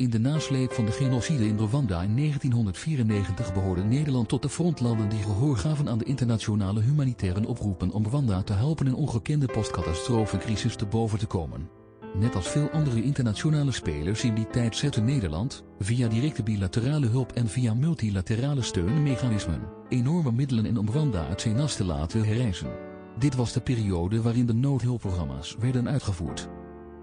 In de nasleep van de genocide in Rwanda in 1994 behoorde Nederland tot de frontlanden die gehoor gaven aan de internationale humanitaire oproepen om Rwanda te helpen een ongekende postcatastrofecrisis te boven te komen. Net als veel andere internationale spelers in die tijd zette Nederland, via directe bilaterale hulp en via multilaterale steunmechanismen, enorme middelen in om Rwanda uit zijn as te laten herrijzen. Dit was de periode waarin de noodhulpprogramma's werden uitgevoerd.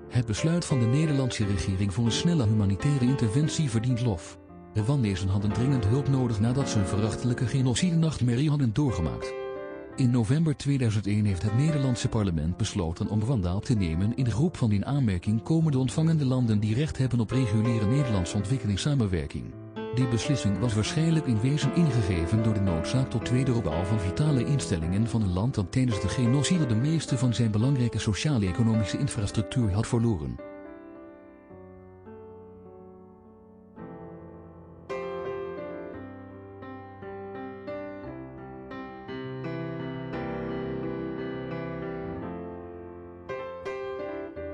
Het besluit van de Nederlandse regering voor een snelle humanitaire interventie verdient lof. Rwandezen hadden dringend hulp nodig nadat ze een verachtelijke genocide-nachtmerrie hadden doorgemaakt. In november 2001 heeft het Nederlandse parlement besloten om Rwanda op te nemen in de groep van in aanmerking komende ontvangende landen die recht hebben op reguliere Nederlandse ontwikkelingssamenwerking. Die beslissing was waarschijnlijk in wezen ingegeven door de noodzaak tot wederopbouw van vitale instellingen van een land dat tijdens de genocide de meeste van zijn belangrijke sociaal-economische infrastructuur had verloren.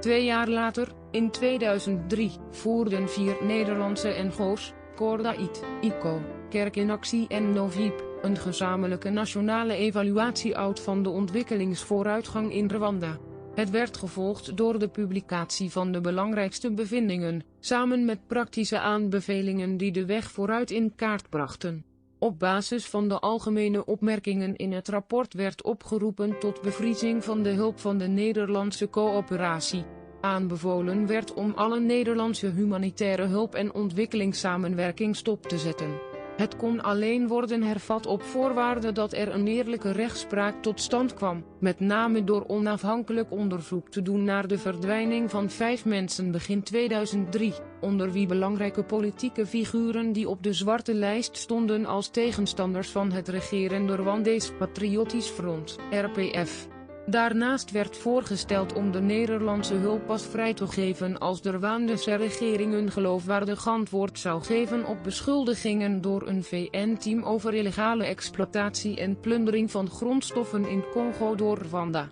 Twee jaar later, in 2003, voerden 4 Nederlandse NGO's, Cordaid, ICO, Kerk in Actie en Novib, een gezamenlijke nationale evaluatie uit van de ontwikkelingsvooruitgang in Rwanda. Het werd gevolgd door de publicatie van de belangrijkste bevindingen, samen met praktische aanbevelingen die de weg vooruit in kaart brachten. Op basis van de algemene opmerkingen in het rapport werd opgeroepen tot bevriezing van de hulp van de Nederlandse coöperatie. Aanbevolen werd om alle Nederlandse humanitaire hulp en ontwikkelingssamenwerking stop te zetten. Het kon alleen worden hervat op voorwaarde dat er een eerlijke rechtspraak tot stand kwam, met name door onafhankelijk onderzoek te doen naar de verdwijning van 5 mensen begin 2003, onder wie belangrijke politieke figuren die op de zwarte lijst stonden als tegenstanders van het regerende Rwandees Patriotisch Front, RPF. Daarnaast werd voorgesteld om de Nederlandse hulp pas vrij te geven als de Rwandese regering een geloofwaardig antwoord zou geven op beschuldigingen door een VN-team over illegale exploitatie en plundering van grondstoffen in Congo door Rwanda.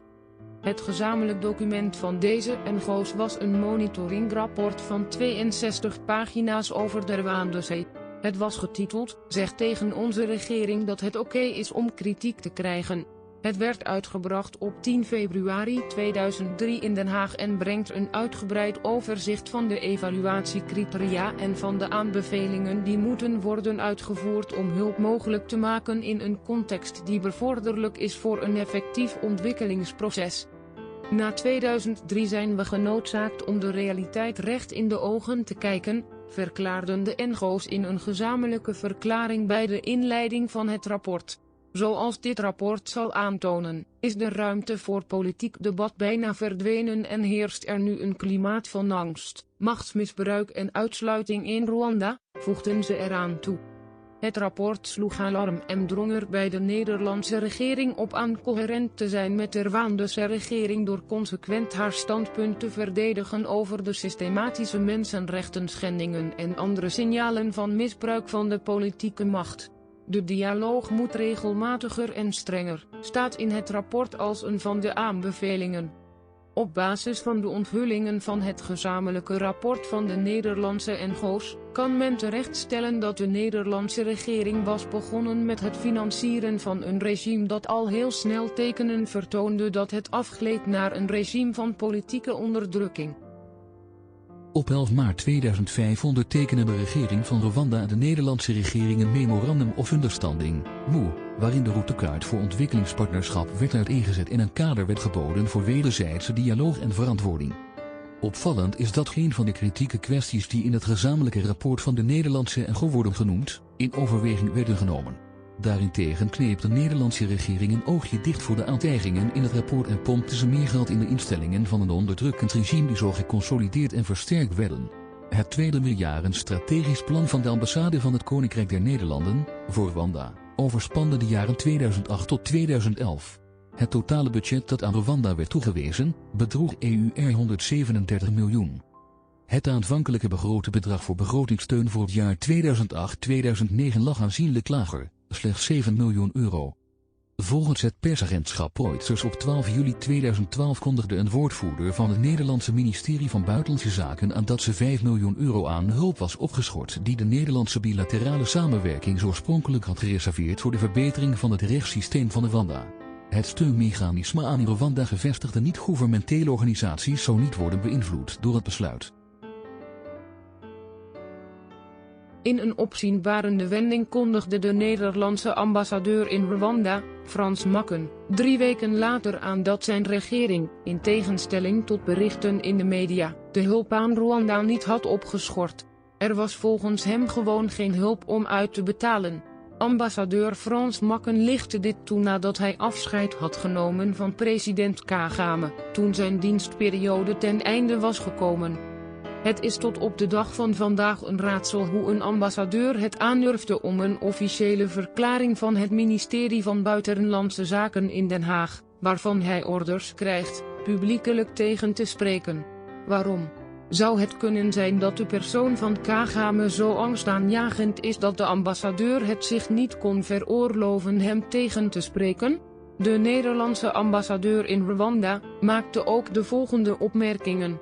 Het gezamenlijk document van deze NGO's was een monitoringrapport van 62 pagina's over de Rwandese. Het was getiteld, "Zeg tegen onze regering dat het oké is om kritiek te krijgen." Het werd uitgebracht op 10 februari 2003 in Den Haag en brengt een uitgebreid overzicht van de evaluatiecriteria en van de aanbevelingen die moeten worden uitgevoerd om hulp mogelijk te maken in een context die bevorderlijk is voor een effectief ontwikkelingsproces. Na 2003 zijn we genoodzaakt om de realiteit recht in de ogen te kijken, verklaarden de NGO's in een gezamenlijke verklaring bij de inleiding van het rapport. Zoals dit rapport zal aantonen, is de ruimte voor politiek debat bijna verdwenen en heerst er nu een klimaat van angst, machtsmisbruik en uitsluiting in Rwanda, voegden ze eraan toe. Het rapport sloeg alarm en drong er bij de Nederlandse regering op aan coherent te zijn met de Rwandese regering door consequent haar standpunt te verdedigen over de systematische mensenrechtenschendingen en andere signalen van misbruik van de politieke macht. De dialoog moet regelmatiger en strenger, staat in het rapport als een van de aanbevelingen. Op basis van de onthullingen van het gezamenlijke rapport van de Nederlandse NGO's, kan men terechtstellen dat de Nederlandse regering was begonnen met het financieren van een regime dat al heel snel tekenen vertoonde dat het afgleed naar een regime van politieke onderdrukking. Op 11 maart 2005 ondertekende de regering van Rwanda en de Nederlandse regering een Memorandum of Understanding, MOU, waarin de routekaart voor ontwikkelingspartnerschap werd uiteengezet en een kader werd geboden voor wederzijdse dialoog en verantwoording. Opvallend is dat geen van de kritieke kwesties die in het gezamenlijke rapport van de Nederlandse NGO worden genoemd, in overweging werden genomen. Daarentegen kneep de Nederlandse regering een oogje dicht voor de aantijgingen in het rapport en pompte ze meer geld in de instellingen van een onderdrukkend regime die zo geconsolideerd en versterkt werden. Het tweede meerjaren strategisch plan van de ambassade van het Koninkrijk der Nederlanden, voor Rwanda, overspande de jaren 2008 tot 2011. Het totale budget dat aan Rwanda werd toegewezen, bedroeg EUR 137 miljoen. Het aanvankelijke begrote bedrag voor begrotingssteun voor het jaar 2008-2009 lag aanzienlijk lager, slechts 7 miljoen euro. Volgens het persagentschap Reuters op 12 juli 2012 kondigde een woordvoerder van het Nederlandse ministerie van Buitenlandse Zaken aan dat ze 5 miljoen euro aan hulp was opgeschort die de Nederlandse bilaterale samenwerking oorspronkelijk had gereserveerd voor de verbetering van het rechtssysteem van Rwanda. Het steunmechanisme aan in Rwanda gevestigde niet-gouvernementele organisaties zou niet worden beïnvloed door het besluit. In een opzienbarende wending kondigde de Nederlandse ambassadeur in Rwanda, Frans Makken, 3 weken later aan dat zijn regering, in tegenstelling tot berichten in de media, de hulp aan Rwanda niet had opgeschort. Er was volgens hem gewoon geen hulp om uit te betalen. Ambassadeur Frans Makken lichtte dit toe nadat hij afscheid had genomen van president Kagame, toen zijn dienstperiode ten einde was gekomen. Het is tot op de dag van vandaag een raadsel hoe een ambassadeur het aandurfde om een officiële verklaring van het ministerie van Buitenlandse Zaken in Den Haag, waarvan hij orders krijgt, publiekelijk tegen te spreken. Waarom? Zou het kunnen zijn dat de persoon van Kagame zo angstaanjagend is dat de ambassadeur het zich niet kon veroorloven hem tegen te spreken? De Nederlandse ambassadeur in Rwanda maakte ook de volgende opmerkingen.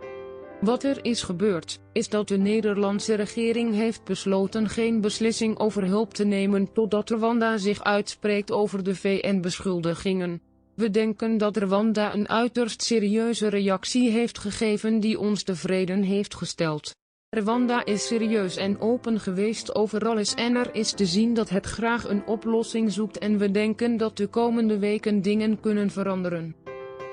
Wat er is gebeurd, is dat de Nederlandse regering heeft besloten geen beslissing over hulp te nemen totdat Rwanda zich uitspreekt over de VN-beschuldigingen. We denken dat Rwanda een uiterst serieuze reactie heeft gegeven die ons tevreden heeft gesteld. Rwanda is serieus en open geweest over alles en er is te zien dat het graag een oplossing zoekt en we denken dat de komende weken dingen kunnen veranderen.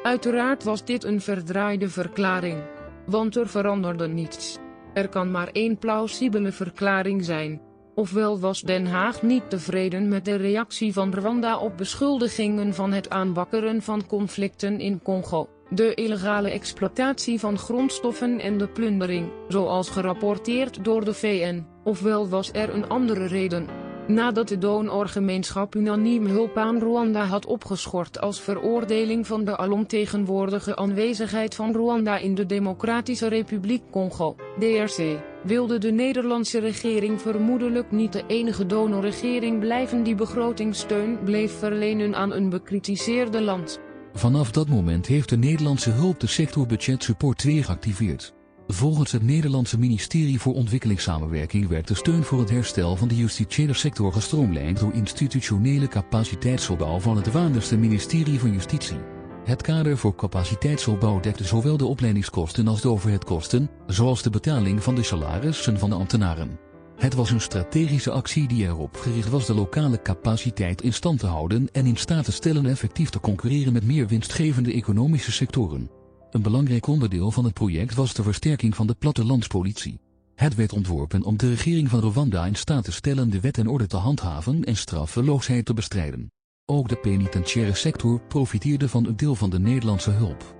Uiteraard was dit een verdraaide verklaring. Want er veranderde niets. Er kan maar één plausibele verklaring zijn. Ofwel was Den Haag niet tevreden met de reactie van Rwanda op beschuldigingen van het aanwakkeren van conflicten in Congo, de illegale exploitatie van grondstoffen en de plundering, zoals gerapporteerd door de VN, ofwel was er een andere reden. Nadat de donorgemeenschap unaniem hulp aan Rwanda had opgeschort als veroordeling van de alomtegenwoordige aanwezigheid van Rwanda in de Democratische Republiek Congo, DRC, wilde de Nederlandse regering vermoedelijk niet de enige donorregering blijven die begrotingssteun bleef verlenen aan een bekritiseerde land. Vanaf dat moment heeft de Nederlandse hulp de sector Budget Support 2 geactiveerd. Volgens het Nederlandse ministerie voor Ontwikkelingssamenwerking werd de steun voor het herstel van de justitiële sector gestroomlijnd door institutionele capaciteitsopbouw van het Rwandese ministerie van Justitie. Het kader voor capaciteitsopbouw dekte zowel de opleidingskosten als de overheadkosten, zoals de betaling van de salarissen van de ambtenaren. Het was een strategische actie die erop gericht was de lokale capaciteit in stand te houden en in staat te stellen effectief te concurreren met meer winstgevende economische sectoren. Een belangrijk onderdeel van het project was de versterking van de plattelandspolitie. Het werd ontworpen om de regering van Rwanda in staat te stellen de wet en orde te handhaven en straffeloosheid te bestrijden. Ook de penitentiaire sector profiteerde van een deel van de Nederlandse hulp.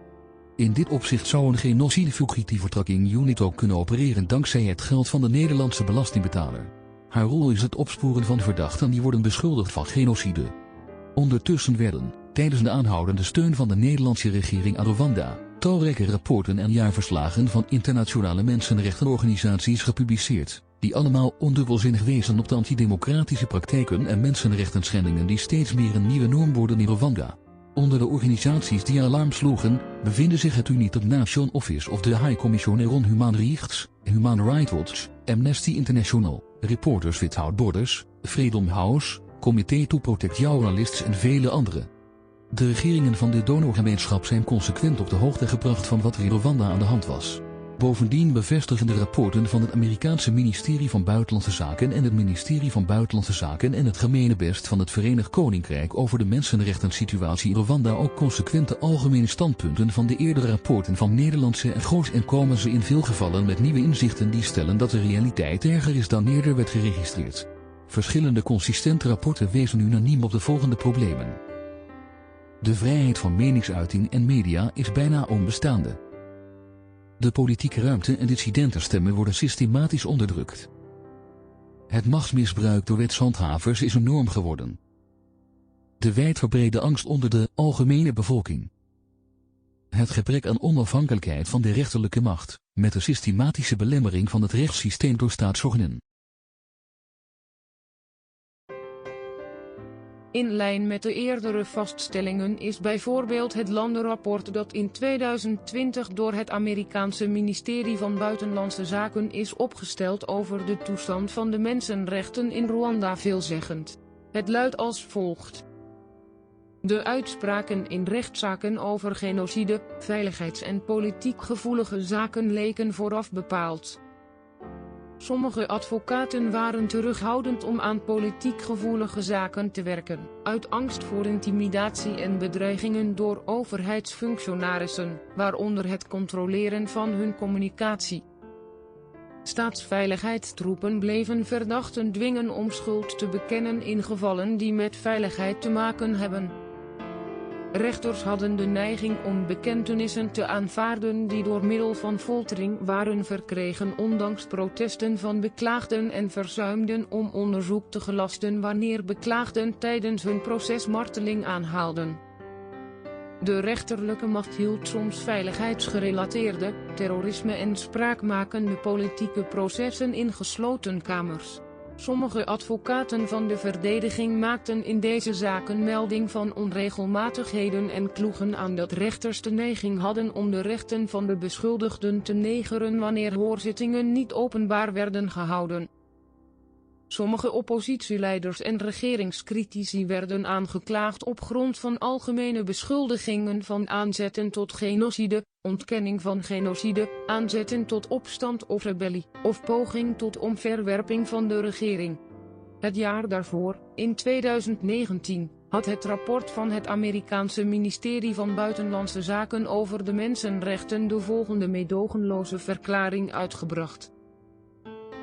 In dit opzicht zou een genocide fugitive tracking unit ook kunnen opereren dankzij het geld van de Nederlandse belastingbetaler. Haar rol is het opsporen van verdachten die worden beschuldigd van genocide. Ondertussen werden, tijdens de aanhoudende steun van de Nederlandse regering aan Rwanda, talrijke rapporten en jaarverslagen van internationale mensenrechtenorganisaties gepubliceerd, die allemaal ondubbelzinnig wezen op de antidemocratische praktijken en mensenrechtenschendingen die steeds meer een nieuwe norm worden in Rwanda. Onder de organisaties die alarm sloegen, bevinden zich het United Nations Office of the High Commissioner on Human Rights, Human Rights Watch, Amnesty International, Reporters Without Borders, Freedom House, Comité to Protect Journalists en vele andere. De regeringen van de donorgemeenschap zijn consequent op de hoogte gebracht van wat er in Rwanda aan de hand was. Bovendien bevestigen de rapporten van het Amerikaanse ministerie van Buitenlandse Zaken en het ministerie van Buitenlandse Zaken en het gemeenebest van het Verenigd Koninkrijk over de mensenrechtensituatie in Rwanda ook consequente algemene standpunten van de eerdere rapporten van Nederlandse echo's en komen ze in veel gevallen met nieuwe inzichten die stellen dat de realiteit erger is dan eerder werd geregistreerd. Verschillende consistente rapporten wezen unaniem op de volgende problemen. De vrijheid van meningsuiting en media is bijna onbestaande. De politieke ruimte en dissidentenstemmen worden systematisch onderdrukt. Het machtsmisbruik door wetshandhavers is een norm geworden. De wijdverbrede angst onder de algemene bevolking. Het gebrek aan onafhankelijkheid van de rechterlijke macht, met de systematische belemmering van het rechtssysteem door staatsorganen. In lijn met de eerdere vaststellingen is bijvoorbeeld het landenrapport dat in 2020 door het Amerikaanse ministerie van Buitenlandse Zaken is opgesteld over de toestand van de mensenrechten in Rwanda veelzeggend. Het luidt als volgt. De uitspraken in rechtszaken over genocide, veiligheids- en politiek gevoelige zaken leken vooraf bepaald. Sommige advocaten waren terughoudend om aan politiek gevoelige zaken te werken, uit angst voor intimidatie en bedreigingen door overheidsfunctionarissen, waaronder het controleren van hun communicatie. Staatsveiligheidstroepen bleven verdachten dwingen om schuld te bekennen in gevallen die met veiligheid te maken hebben. Rechters hadden de neiging om bekentenissen te aanvaarden die door middel van foltering waren verkregen ondanks protesten van beklaagden en verzuimden om onderzoek te gelasten wanneer beklaagden tijdens hun proces marteling aanhaalden. De rechterlijke macht hield soms veiligheidsgerelateerde, terrorisme en spraakmakende politieke processen in gesloten kamers. Sommige advocaten van de verdediging maakten in deze zaken melding van onregelmatigheden en kloegen aan dat rechters de neiging hadden om de rechten van de beschuldigden te negeren wanneer hoorzittingen niet openbaar werden gehouden. Sommige oppositieleiders en regeringscritici werden aangeklaagd op grond van algemene beschuldigingen van aanzetten tot genocide, ontkenning van genocide, aanzetten tot opstand of rebellie, of poging tot omverwerping van de regering. Het jaar daarvoor, in 2019, had het rapport van het Amerikaanse ministerie van Buitenlandse Zaken over de mensenrechten de volgende meedogenloze verklaring uitgebracht.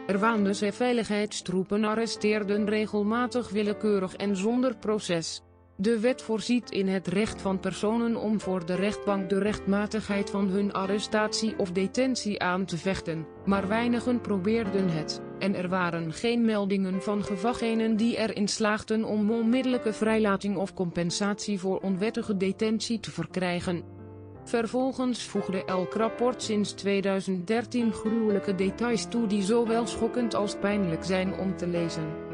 Rwandese veiligheidstroepen arresteerden regelmatig willekeurig en zonder proces. De wet voorziet in het recht van personen om voor de rechtbank de rechtmatigheid van hun arrestatie of detentie aan te vechten, maar weinigen probeerden het, en er waren geen meldingen van gevangenen die erin slaagden om onmiddellijke vrijlating of compensatie voor onwettige detentie te verkrijgen. Vervolgens voegde elk rapport sinds 2013 gruwelijke details toe die zowel schokkend als pijnlijk zijn om te lezen.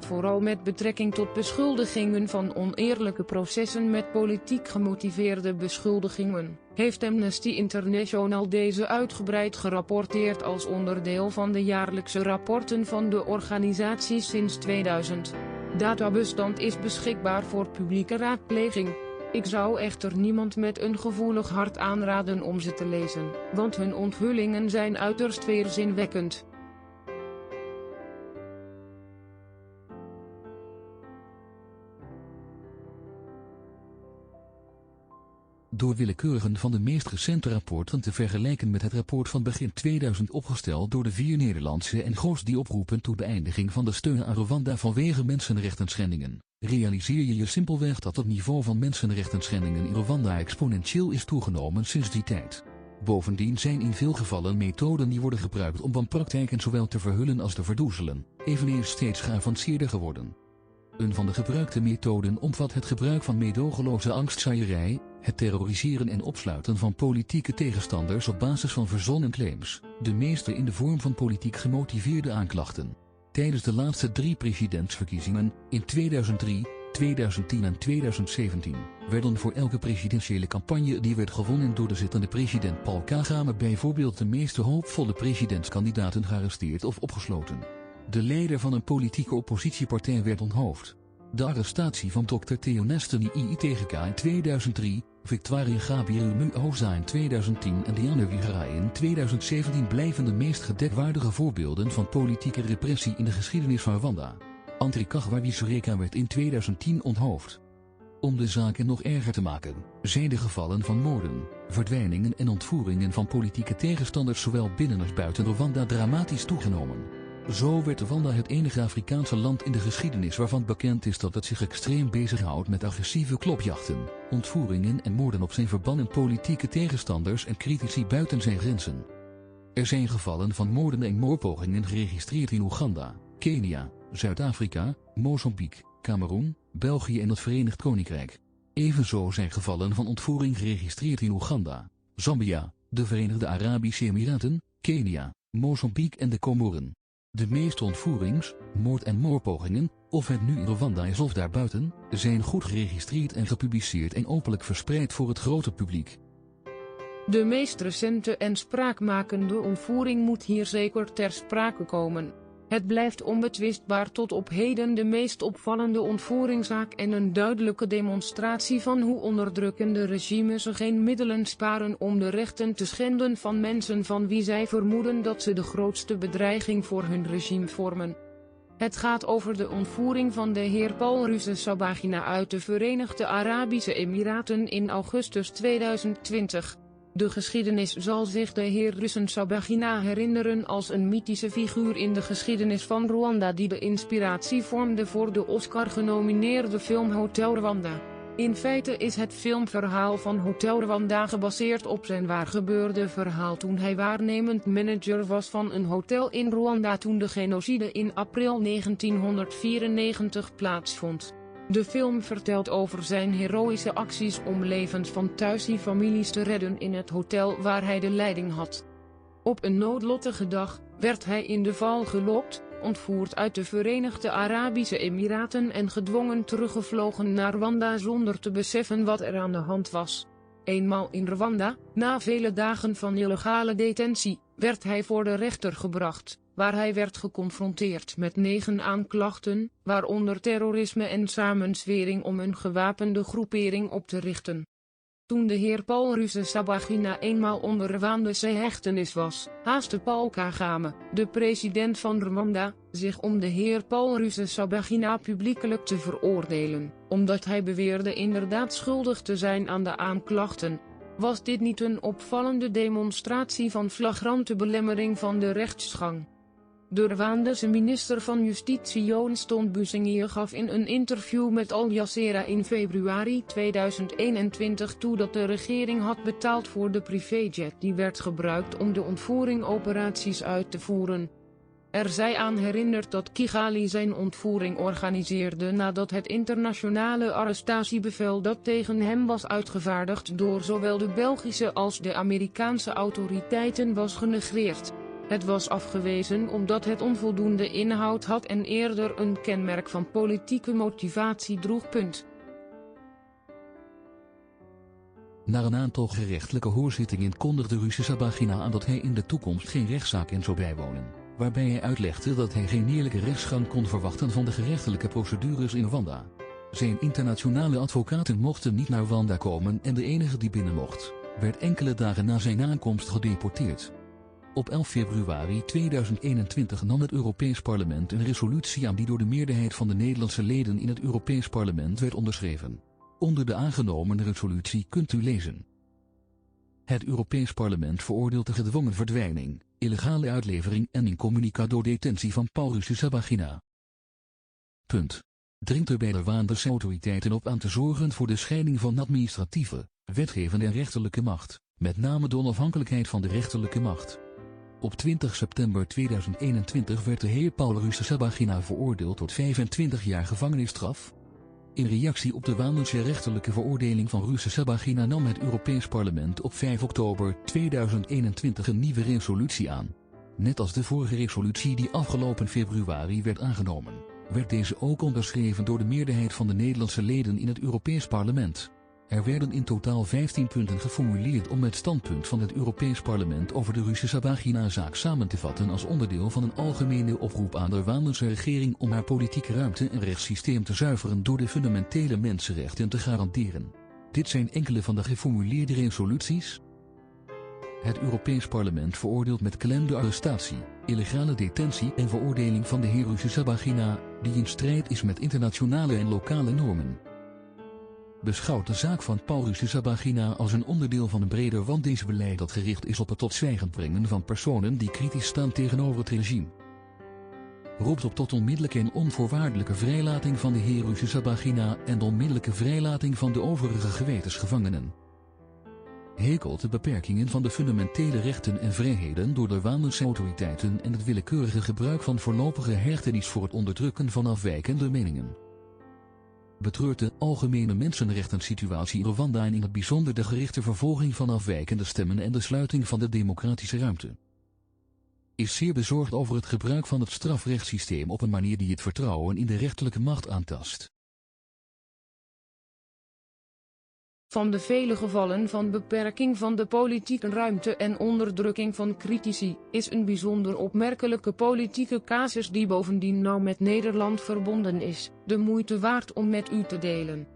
Vooral met betrekking tot beschuldigingen van oneerlijke processen met politiek gemotiveerde beschuldigingen, heeft Amnesty International deze uitgebreid gerapporteerd als onderdeel van de jaarlijkse rapporten van de organisatie sinds 2000. Databestand is beschikbaar voor publieke raadpleging. Ik zou echter niemand met een gevoelig hart aanraden om ze te lezen, want hun onthullingen zijn uiterst weerzinwekkend. Door willekeurigen van de meest recente rapporten te vergelijken met het rapport van begin 2000 opgesteld door de 4 Nederlandse NGO's die oproepen tot beëindiging van de steun aan Rwanda vanwege mensenrechtenschendingen, realiseer je simpelweg dat het niveau van mensenrechtenschendingen in Rwanda exponentieel is toegenomen sinds die tijd. Bovendien zijn in veel gevallen methoden die worden gebruikt om wanpraktijken zowel te verhullen als te verdoezelen, eveneens steeds geavanceerder geworden. Een van de gebruikte methoden omvat het gebruik van meedogenloze angstzaaierij, het terroriseren en opsluiten van politieke tegenstanders op basis van verzonnen claims, de meeste in de vorm van politiek gemotiveerde aanklachten. Tijdens de laatste 3 presidentsverkiezingen, in 2003, 2010 en 2017, werden voor elke presidentiële campagne die werd gewonnen door de zittende president Paul Kagame bijvoorbeeld de meeste hoopvolle presidentskandidaten gearresteerd of opgesloten. De leider van een politieke oppositiepartij werd onthoofd. De arrestatie van Dr. Theoneste IITGK in 2003, Victoire Gabriel Muhoza in 2010 en Diane Wigara in 2017 blijven de meest gedekwaardige voorbeelden van politieke repressie in de geschiedenis van Rwanda. André Kagame-Sureka werd in 2010 onthoofd. Om de zaken nog erger te maken, zijn de gevallen van moorden, verdwijningen en ontvoeringen van politieke tegenstanders zowel binnen als buiten Rwanda dramatisch toegenomen. Zo werd Rwanda het enige Afrikaanse land in de geschiedenis waarvan bekend is dat het zich extreem bezighoudt met agressieve klopjachten, ontvoeringen en moorden op zijn verbannen politieke tegenstanders en critici buiten zijn grenzen. Er zijn gevallen van moorden en moordpogingen geregistreerd in Oeganda, Kenia, Zuid-Afrika, Mozambique, Kameroen, België en het Verenigd Koninkrijk. Evenzo zijn gevallen van ontvoering geregistreerd in Oeganda, Zambia, de Verenigde Arabische Emiraten, Kenia, Mozambique en de Comoren. De meeste ontvoerings, moord- en moordpogingen, of het nu in Rwanda is of daarbuiten, zijn goed geregistreerd en gepubliceerd en openlijk verspreid voor het grote publiek. De meest recente en spraakmakende ontvoering moet hier zeker ter sprake komen. Het blijft onbetwistbaar tot op heden de meest opvallende ontvoeringszaak en een duidelijke demonstratie van hoe onderdrukkende regimes er geen middelen sparen om de rechten te schenden van mensen van wie zij vermoeden dat ze de grootste bedreiging voor hun regime vormen. Het gaat over de ontvoering van de heer Paul Rusesabagina uit de Verenigde Arabische Emiraten in augustus 2020. De geschiedenis zal zich de heer Rusesabagina herinneren als een mythische figuur in de geschiedenis van Rwanda die de inspiratie vormde voor de Oscar-genomineerde film Hotel Rwanda. In feite is het filmverhaal van Hotel Rwanda gebaseerd op zijn waargebeurde verhaal toen hij waarnemend manager was van een hotel in Rwanda toen de genocide in april 1994 plaatsvond. De film vertelt over zijn heroïsche acties om levens van thuisfamilies te redden in het hotel waar hij de leiding had. Op een noodlottige dag werd hij in de val gelokt, ontvoerd uit de Verenigde Arabische Emiraten en gedwongen teruggevlogen naar Rwanda zonder te beseffen wat er aan de hand was. Eenmaal in Rwanda, na vele dagen van illegale detentie, werd hij voor de rechter gebracht, waar hij werd geconfronteerd met 9 aanklachten, waaronder terrorisme en samenzwering om een gewapende groepering op te richten. Toen de heer Paul Rusesabagina eenmaal onder Rwandese hechtenis was, haastte Paul Kagame, de president van Rwanda, zich om de heer Paul Rusesabagina publiekelijk te veroordelen, omdat hij beweerde inderdaad schuldig te zijn aan de aanklachten. Was dit niet een opvallende demonstratie van flagrante belemmering van de rechtsgang? De Rwandese minister van Justitie Johnston Busingye gaf in een interview met Al Jazeera in februari 2021 toe dat de regering had betaald voor de privéjet die werd gebruikt om de ontvoeringoperaties uit te voeren. Er zij aan herinnerd dat Kigali zijn ontvoering organiseerde nadat het internationale arrestatiebevel dat tegen hem was uitgevaardigd door zowel de Belgische als de Amerikaanse autoriteiten was genegeerd. Het was afgewezen omdat het onvoldoende inhoud had en eerder een kenmerk van politieke motivatie droeg. Na een aantal gerechtelijke hoorzittingen kondigde Rusesabagina aan dat hij in de toekomst geen rechtszaken zou bijwonen, waarbij hij uitlegde dat hij geen eerlijke rechtsgang kon verwachten van de gerechtelijke procedures in Rwanda. Zijn internationale advocaten mochten niet naar Rwanda komen en de enige die binnen mocht, werd enkele dagen na zijn aankomst gedeporteerd. Op 11 februari 2021 nam het Europees Parlement een resolutie aan die door de meerderheid van de Nederlandse leden in het Europees Parlement werd onderschreven. Onder de aangenomen resolutie kunt u lezen: het Europees Parlement veroordeelt de gedwongen verdwijning, illegale uitlevering en incommunicado detentie van Paul Rusesabagina. Dringt er bij de Rwandese autoriteiten op aan te zorgen voor de scheiding van administratieve, wetgevende en rechterlijke macht, met name de onafhankelijkheid van de rechterlijke macht. Op 20 september 2021 werd de heer Paul Rusesabagina veroordeeld tot 25 jaar gevangenisstraf. In reactie op de Rwandese rechterlijke veroordeling van Rusesabagina nam het Europees Parlement op 5 oktober 2021 een nieuwe resolutie aan. Net als de vorige resolutie die afgelopen februari werd aangenomen, werd deze ook onderschreven door de meerderheid van de Nederlandse leden in het Europees Parlement. Er werden in totaal 15 punten geformuleerd om het standpunt van het Europees Parlement over de Rusesabagina-zaak samen te vatten als onderdeel van een algemene oproep aan de Rwandese regering om haar politieke ruimte en rechtssysteem te zuiveren door de fundamentele mensenrechten te garanderen. Dit zijn enkele van de geformuleerde resoluties. Het Europees Parlement veroordeelt met klem de arrestatie, illegale detentie en veroordeling van de heer Rusesabagina, die in strijd is met internationale en lokale normen. Beschouwt de zaak van Paul Rusesabagina als een onderdeel van een breder Rwandese beleid dat gericht is op het tot zwijgen brengen van personen die kritisch staan tegenover het regime. Roept op tot onmiddellijke en onvoorwaardelijke vrijlating van de heer Rusesabagina en de onmiddellijke vrijlating van de overige gewetensgevangenen. Hekelt de beperkingen van de fundamentele rechten en vrijheden door de Rwandese autoriteiten en het willekeurige gebruik van voorlopige hechtenis voor het onderdrukken van afwijkende meningen. Betreurt de algemene mensenrechtensituatie in Rwanda en in het bijzonder de gerichte vervolging van afwijkende stemmen en de sluiting van de democratische ruimte. is zeer bezorgd over het gebruik van het strafrechtssysteem op een manier die het vertrouwen in de rechterlijke macht aantast. Van de vele gevallen van beperking van de politieke ruimte en onderdrukking van critici, is een bijzonder opmerkelijke politieke casus die bovendien nauw met Nederland verbonden is, de moeite waard om met u te delen.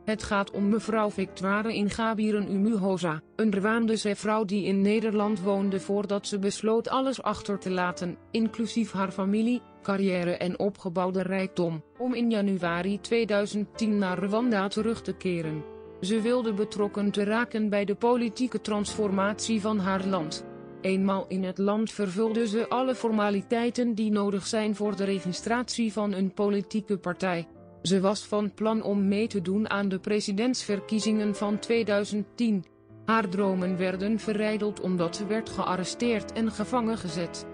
Het gaat om mevrouw Victoire Ingabire Umuhoza, een Rwandese vrouw die in Nederland woonde voordat ze besloot alles achter te laten, inclusief haar familie, carrière en opgebouwde rijkdom, om in januari 2010 naar Rwanda terug te keren. Ze wilde betrokken te raken bij de politieke transformatie van haar land. Eenmaal in het land vervulde ze alle formaliteiten die nodig zijn voor de registratie van een politieke partij. Ze was van plan om mee te doen aan de presidentsverkiezingen van 2010. Haar dromen werden verijdeld omdat ze werd gearresteerd en gevangen gezet.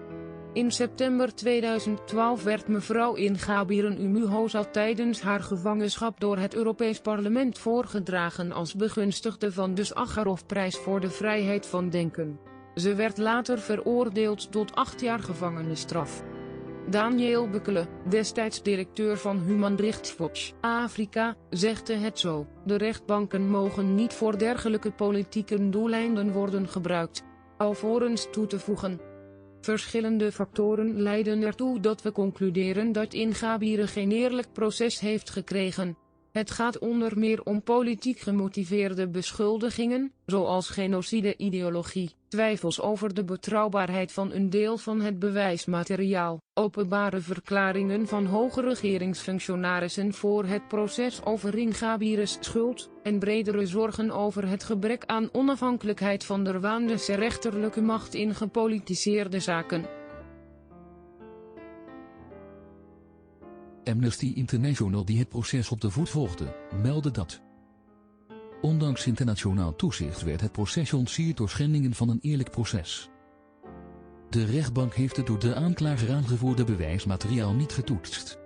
In september 2012 werd mevrouw Ingabire Umuhoza tijdens haar gevangenschap door het Europees Parlement voorgedragen als begunstigde van de Sakharovprijs voor de vrijheid van denken. Ze werd later veroordeeld tot 8 jaar gevangenisstraf. Daniel Bekele, destijds directeur van Human Rights Watch Afrika, zegde het zo: de rechtbanken mogen niet voor dergelijke politieke doeleinden worden gebruikt. Alvorens toe te voegen: verschillende factoren leiden ertoe dat we concluderen dat Ingabire geen eerlijk proces heeft gekregen. Het gaat onder meer om politiek gemotiveerde beschuldigingen, zoals genocide-ideologie, twijfels over de betrouwbaarheid van een deel van het bewijsmateriaal, openbare verklaringen van hoge regeringsfunctionarissen voor het proces over Ingabire's schuld, en bredere zorgen over het gebrek aan onafhankelijkheid van de Rwandese rechterlijke macht in gepolitiseerde zaken. Amnesty International, die het proces op de voet volgde, meldde dat ondanks internationaal toezicht werd het proces ontsierd door schendingen van een eerlijk proces. De rechtbank heeft het door de aanklager aangevoerde bewijsmateriaal niet getoetst.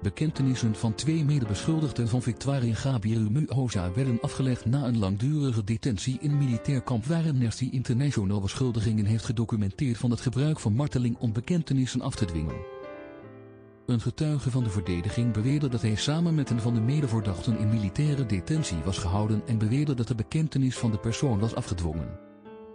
Bekentenissen van 2 medebeschuldigden van Victoire Ingabire Umuhoza werden afgelegd na een langdurige detentie in een militair kamp waar Amnesty International beschuldigingen heeft gedocumenteerd van het gebruik van marteling om bekentenissen af te dwingen. Een getuige van de verdediging beweerde dat hij samen met een van de medeverdachten in militaire detentie was gehouden en beweerde dat de bekentenis van de persoon was afgedwongen.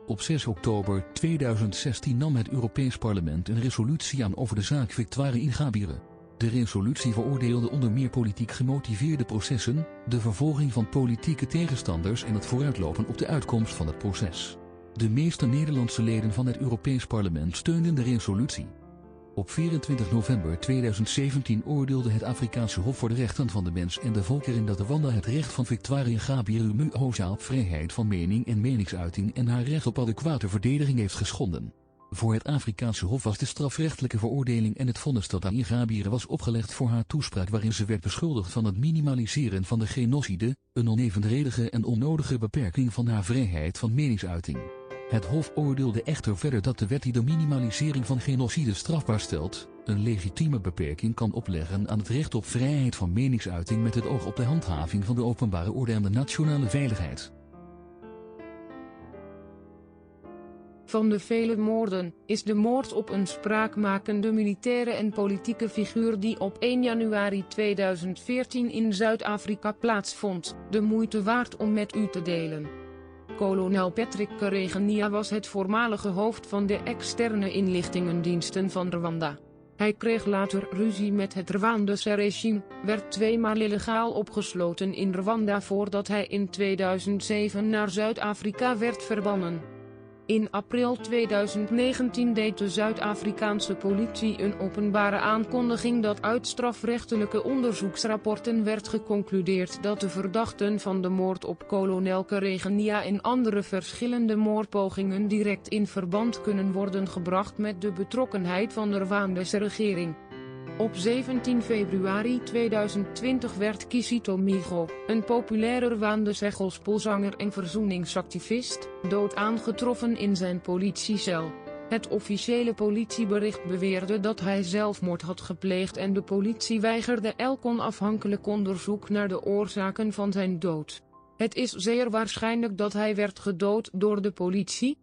Op 6 oktober 2016 nam het Europees Parlement een resolutie aan over de zaak Victoire Ingabire. De resolutie veroordeelde onder meer politiek gemotiveerde processen, de vervolging van politieke tegenstanders en het vooruitlopen op de uitkomst van het proces. De meeste Nederlandse leden van het Europees Parlement steunden de resolutie. Op 24 november 2017 oordeelde het Afrikaanse Hof voor de Rechten van de Mens en de Volkeren dat Rwanda het recht van Victoire Ingabire Umuhoza op vrijheid van mening en meningsuiting en haar recht op adequate verdediging heeft geschonden. Voor het Afrikaanse Hof was de strafrechtelijke veroordeling en het vonnis dat aan Ingabire was opgelegd voor haar toespraak waarin ze werd beschuldigd van het minimaliseren van de genocide, een onevenredige en onnodige beperking van haar vrijheid van meningsuiting. Het Hof oordeelde echter verder dat de wet die de minimalisering van genocide strafbaar stelt, een legitieme beperking kan opleggen aan het recht op vrijheid van meningsuiting met het oog op de handhaving van de openbare orde en de nationale veiligheid. Van de vele moorden, is de moord op een spraakmakende militaire en politieke figuur die op 1 januari 2014 in Zuid-Afrika plaatsvond, de moeite waard om met u te delen. Kolonel Patrick Karegenia was het voormalige hoofd van de externe inlichtingendiensten van Rwanda. Hij kreeg later ruzie met het Rwandese regime, werd 2 maal illegaal opgesloten in Rwanda voordat hij in 2007 naar Zuid-Afrika werd verbannen. In april 2019 deed de Zuid-Afrikaanse politie een openbare aankondiging dat uit strafrechtelijke onderzoeksrapporten werd geconcludeerd dat de verdachten van de moord op kolonel Karegenia en andere verschillende moordpogingen direct in verband kunnen worden gebracht met de betrokkenheid van de Rwandese regering. Op 17 februari 2020 werd Kizito Mihigo, een populaire Rwandese gospelzanger en verzoeningsactivist, dood aangetroffen in zijn politiecel. Het officiële politiebericht beweerde dat hij zelfmoord had gepleegd en de politie weigerde elk onafhankelijk onderzoek naar de oorzaken van zijn dood. Het is zeer waarschijnlijk dat hij werd gedood door de politie.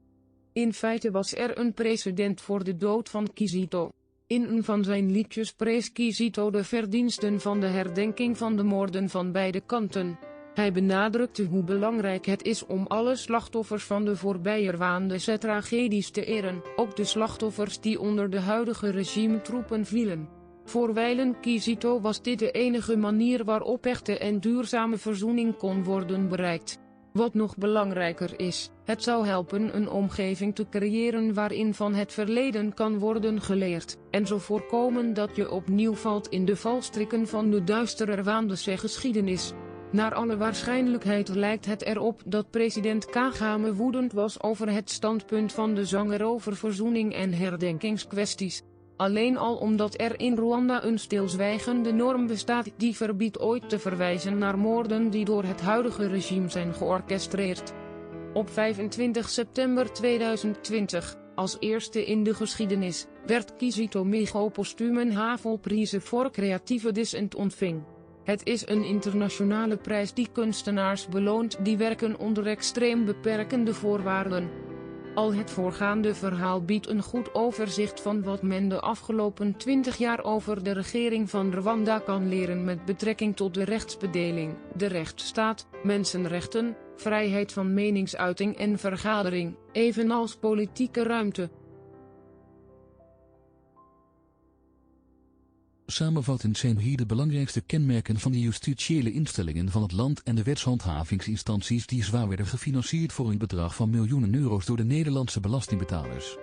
In feite was er een precedent voor de dood van Kizito. In een van zijn liedjes prees Kizito de verdiensten van de herdenking van de moorden van beide kanten. Hij benadrukte hoe belangrijk het is om alle slachtoffers van de voorbijgaande tragedies te eren, ook de slachtoffers die onder de huidige regimetroepen vielen. Voor wijlen Kizito was dit de enige manier waarop echte en duurzame verzoening kon worden bereikt. Wat nog belangrijker is, het zou helpen een omgeving te creëren waarin van het verleden kan worden geleerd, en zo voorkomen dat je opnieuw valt in de valstrikken van de duistere waandersche geschiedenis. Naar alle waarschijnlijkheid lijkt het erop dat president Kagame woedend was over het standpunt van de zanger over verzoening en herdenkingskwesties. Alleen al omdat er in Rwanda een stilzwijgende norm bestaat die verbiedt ooit te verwijzen naar moorden die door het huidige regime zijn georchestreerd. Op 25 september 2020, als eerste in de geschiedenis, werd Kizito Migo postuum een Havelprijze voor creatieve dissent ontving. Het is een internationale prijs die kunstenaars beloont die werken onder extreem beperkende voorwaarden. Al het voorgaande verhaal biedt een goed overzicht van wat men de afgelopen 20 jaar over de regering van Rwanda kan leren met betrekking tot de rechtsbedeling, de rechtsstaat, mensenrechten, vrijheid van meningsuiting en vergadering, evenals politieke ruimte. Samenvattend zijn hier de belangrijkste kenmerken van de justitiële instellingen van het land en de wetshandhavingsinstanties die zwaar werden gefinancierd voor een bedrag van miljoenen euro's door de Nederlandse belastingbetalers.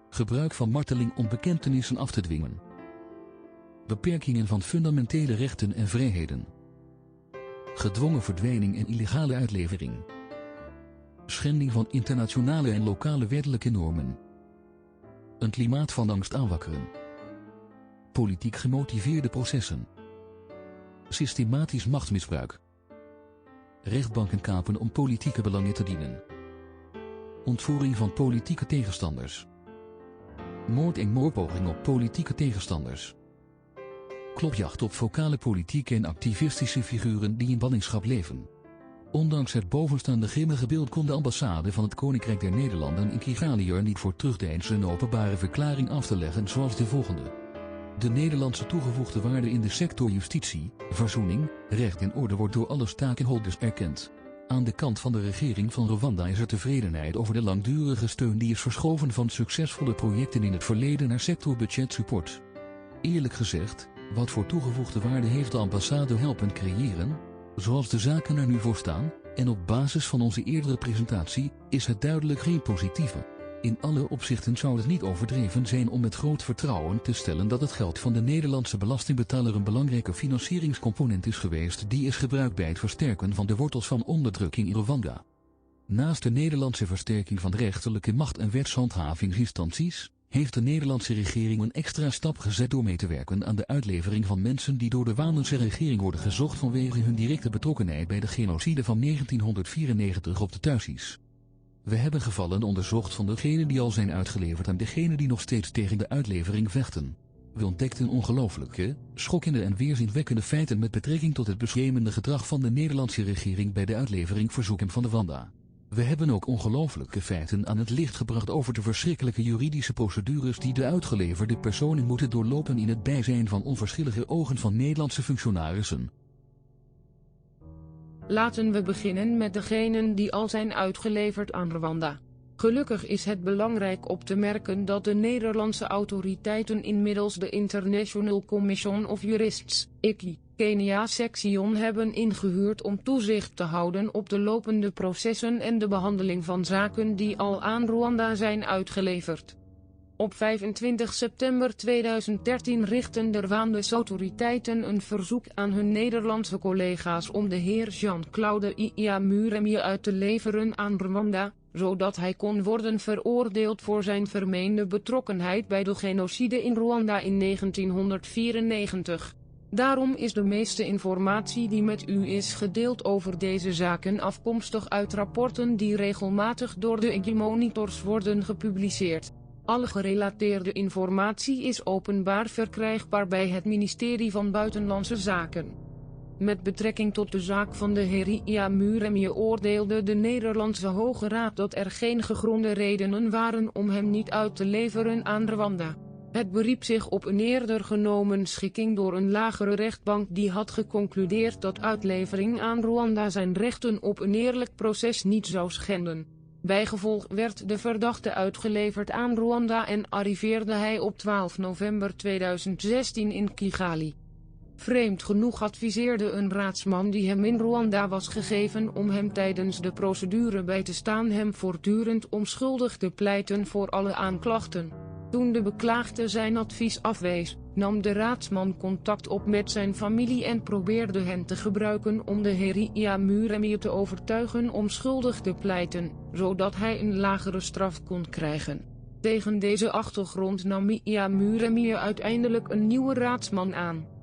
Gebruik van marteling om bekentenissen af te dwingen. Beperkingen van fundamentele rechten en vrijheden. Gedwongen verdwijning en illegale uitlevering. Schending van internationale en lokale wettelijke normen. Een klimaat van angst aanwakkeren. Politiek gemotiveerde processen. Systematisch machtsmisbruik. Rechtbanken kapen om politieke belangen te dienen. Ontvoering van politieke tegenstanders. Moord en moordpoging op politieke tegenstanders. Klopjacht op vocale politieke en activistische figuren die in ballingschap leven. Ondanks het bovenstaande grimmige beeld kon de ambassade van het Koninkrijk der Nederlanden in Kigali er niet voor terugdeinzen een openbare verklaring af te leggen zoals de volgende. De Nederlandse toegevoegde waarde in de sector justitie, verzoening, recht en orde wordt door alle stakeholders erkend. Aan de kant van de regering van Rwanda is er tevredenheid over de langdurige steun die is verschoven van succesvolle projecten in het verleden naar sectorbudget support. Eerlijk gezegd, wat voor toegevoegde waarde heeft de ambassade helpen creëren? Zoals de zaken er nu voor staan, en op basis van onze eerdere presentatie, is het duidelijk geen positieve. In alle opzichten zou het niet overdreven zijn om met groot vertrouwen te stellen dat het geld van de Nederlandse belastingbetaler een belangrijke financieringscomponent is geweest die is gebruikt bij het versterken van de wortels van onderdrukking in Rwanda. Naast de Nederlandse versterking van rechterlijke macht en wetshandhavingsinstanties, heeft de Nederlandse regering een extra stap gezet door mee te werken aan de uitlevering van mensen die door de waandersche regering worden gezocht vanwege hun directe betrokkenheid bij de genocide van 1994 op de Tutsis. We hebben gevallen onderzocht van degenen die al zijn uitgeleverd en degenen die nog steeds tegen de uitlevering vechten. We ontdekten ongelooflijke, schokkende en weerzinwekkende feiten met betrekking tot het beschamende gedrag van de Nederlandse regering bij de uitleveringverzoeken van Rwanda. We hebben ook ongelooflijke feiten aan het licht gebracht over de verschrikkelijke juridische procedures die de uitgeleverde personen moeten doorlopen in het bijzijn van onverschillige ogen van Nederlandse functionarissen. Laten we beginnen met degenen die al zijn uitgeleverd aan Rwanda. Gelukkig is het belangrijk op te merken dat de Nederlandse autoriteiten inmiddels de International Commission of Jurists, ICJ, Kenia-section hebben ingehuurd om toezicht te houden op de lopende processen en de behandeling van zaken die al aan Rwanda zijn uitgeleverd. Op 25 september 2013 richtten de Rwandese autoriteiten een verzoek aan hun Nederlandse collega's om de heer Jean-Claude Iyamuremye uit te leveren aan Rwanda, zodat hij kon worden veroordeeld voor zijn vermeende betrokkenheid bij de genocide in Rwanda in 1994. Daarom is de meeste informatie die met u is gedeeld over deze zaken afkomstig uit rapporten die regelmatig door de ICJ-monitors worden gepubliceerd. Alle gerelateerde informatie is openbaar verkrijgbaar bij het ministerie van Buitenlandse Zaken. Met betrekking tot de zaak van de heer Iyamuremye oordeelde de Nederlandse Hoge Raad dat er geen gegronde redenen waren om hem niet uit te leveren aan Rwanda. Het beriep zich op een eerder genomen schikking door een lagere rechtbank die had geconcludeerd dat uitlevering aan Rwanda zijn rechten op een eerlijk proces niet zou schenden. Bijgevolg werd de verdachte uitgeleverd aan Rwanda en arriveerde hij op 12 november 2016 in Kigali. Vreemd genoeg adviseerde een raadsman die hem in Rwanda was gegeven om hem tijdens de procedure bij te staan hem voortdurend onschuldig te pleiten voor alle aanklachten. Toen de beklaagde zijn advies afwees, nam de raadsman contact op met zijn familie en probeerde hen te gebruiken om de heer Iyamuremye te overtuigen om schuldig te pleiten, zodat hij een lagere straf kon krijgen. Tegen deze achtergrond nam Iyamuremye uiteindelijk een nieuwe raadsman aan.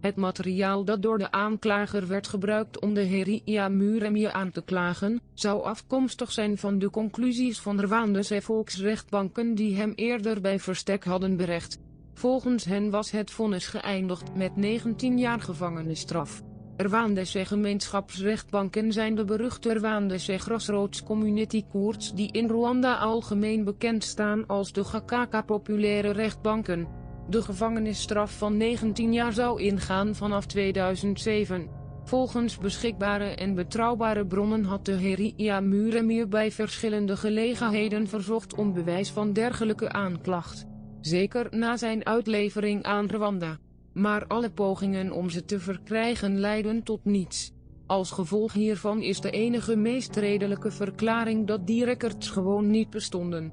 Het materiaal dat door de aanklager werd gebruikt om de heer Iyamuremye aan te klagen, zou afkomstig zijn van de conclusies van Rwandese volksrechtbanken die hem eerder bij verstek hadden berecht. Volgens hen was het vonnis geëindigd met 19 jaar gevangenisstraf. Rwandese gemeenschapsrechtbanken zijn de beruchte Rwandese Crossroads Community Courts die in Rwanda algemeen bekend staan als de Gacaca populaire rechtbanken. De gevangenisstraf van 19 jaar zou ingaan vanaf 2007. Volgens beschikbare en betrouwbare bronnen had de heer Iyamuremye bij verschillende gelegenheden verzocht om bewijs van dergelijke aanklacht. Zeker na zijn uitlevering aan Rwanda. Maar alle pogingen om ze te verkrijgen leidden tot niets. Als gevolg hiervan is de enige meest redelijke verklaring dat die records gewoon niet bestonden.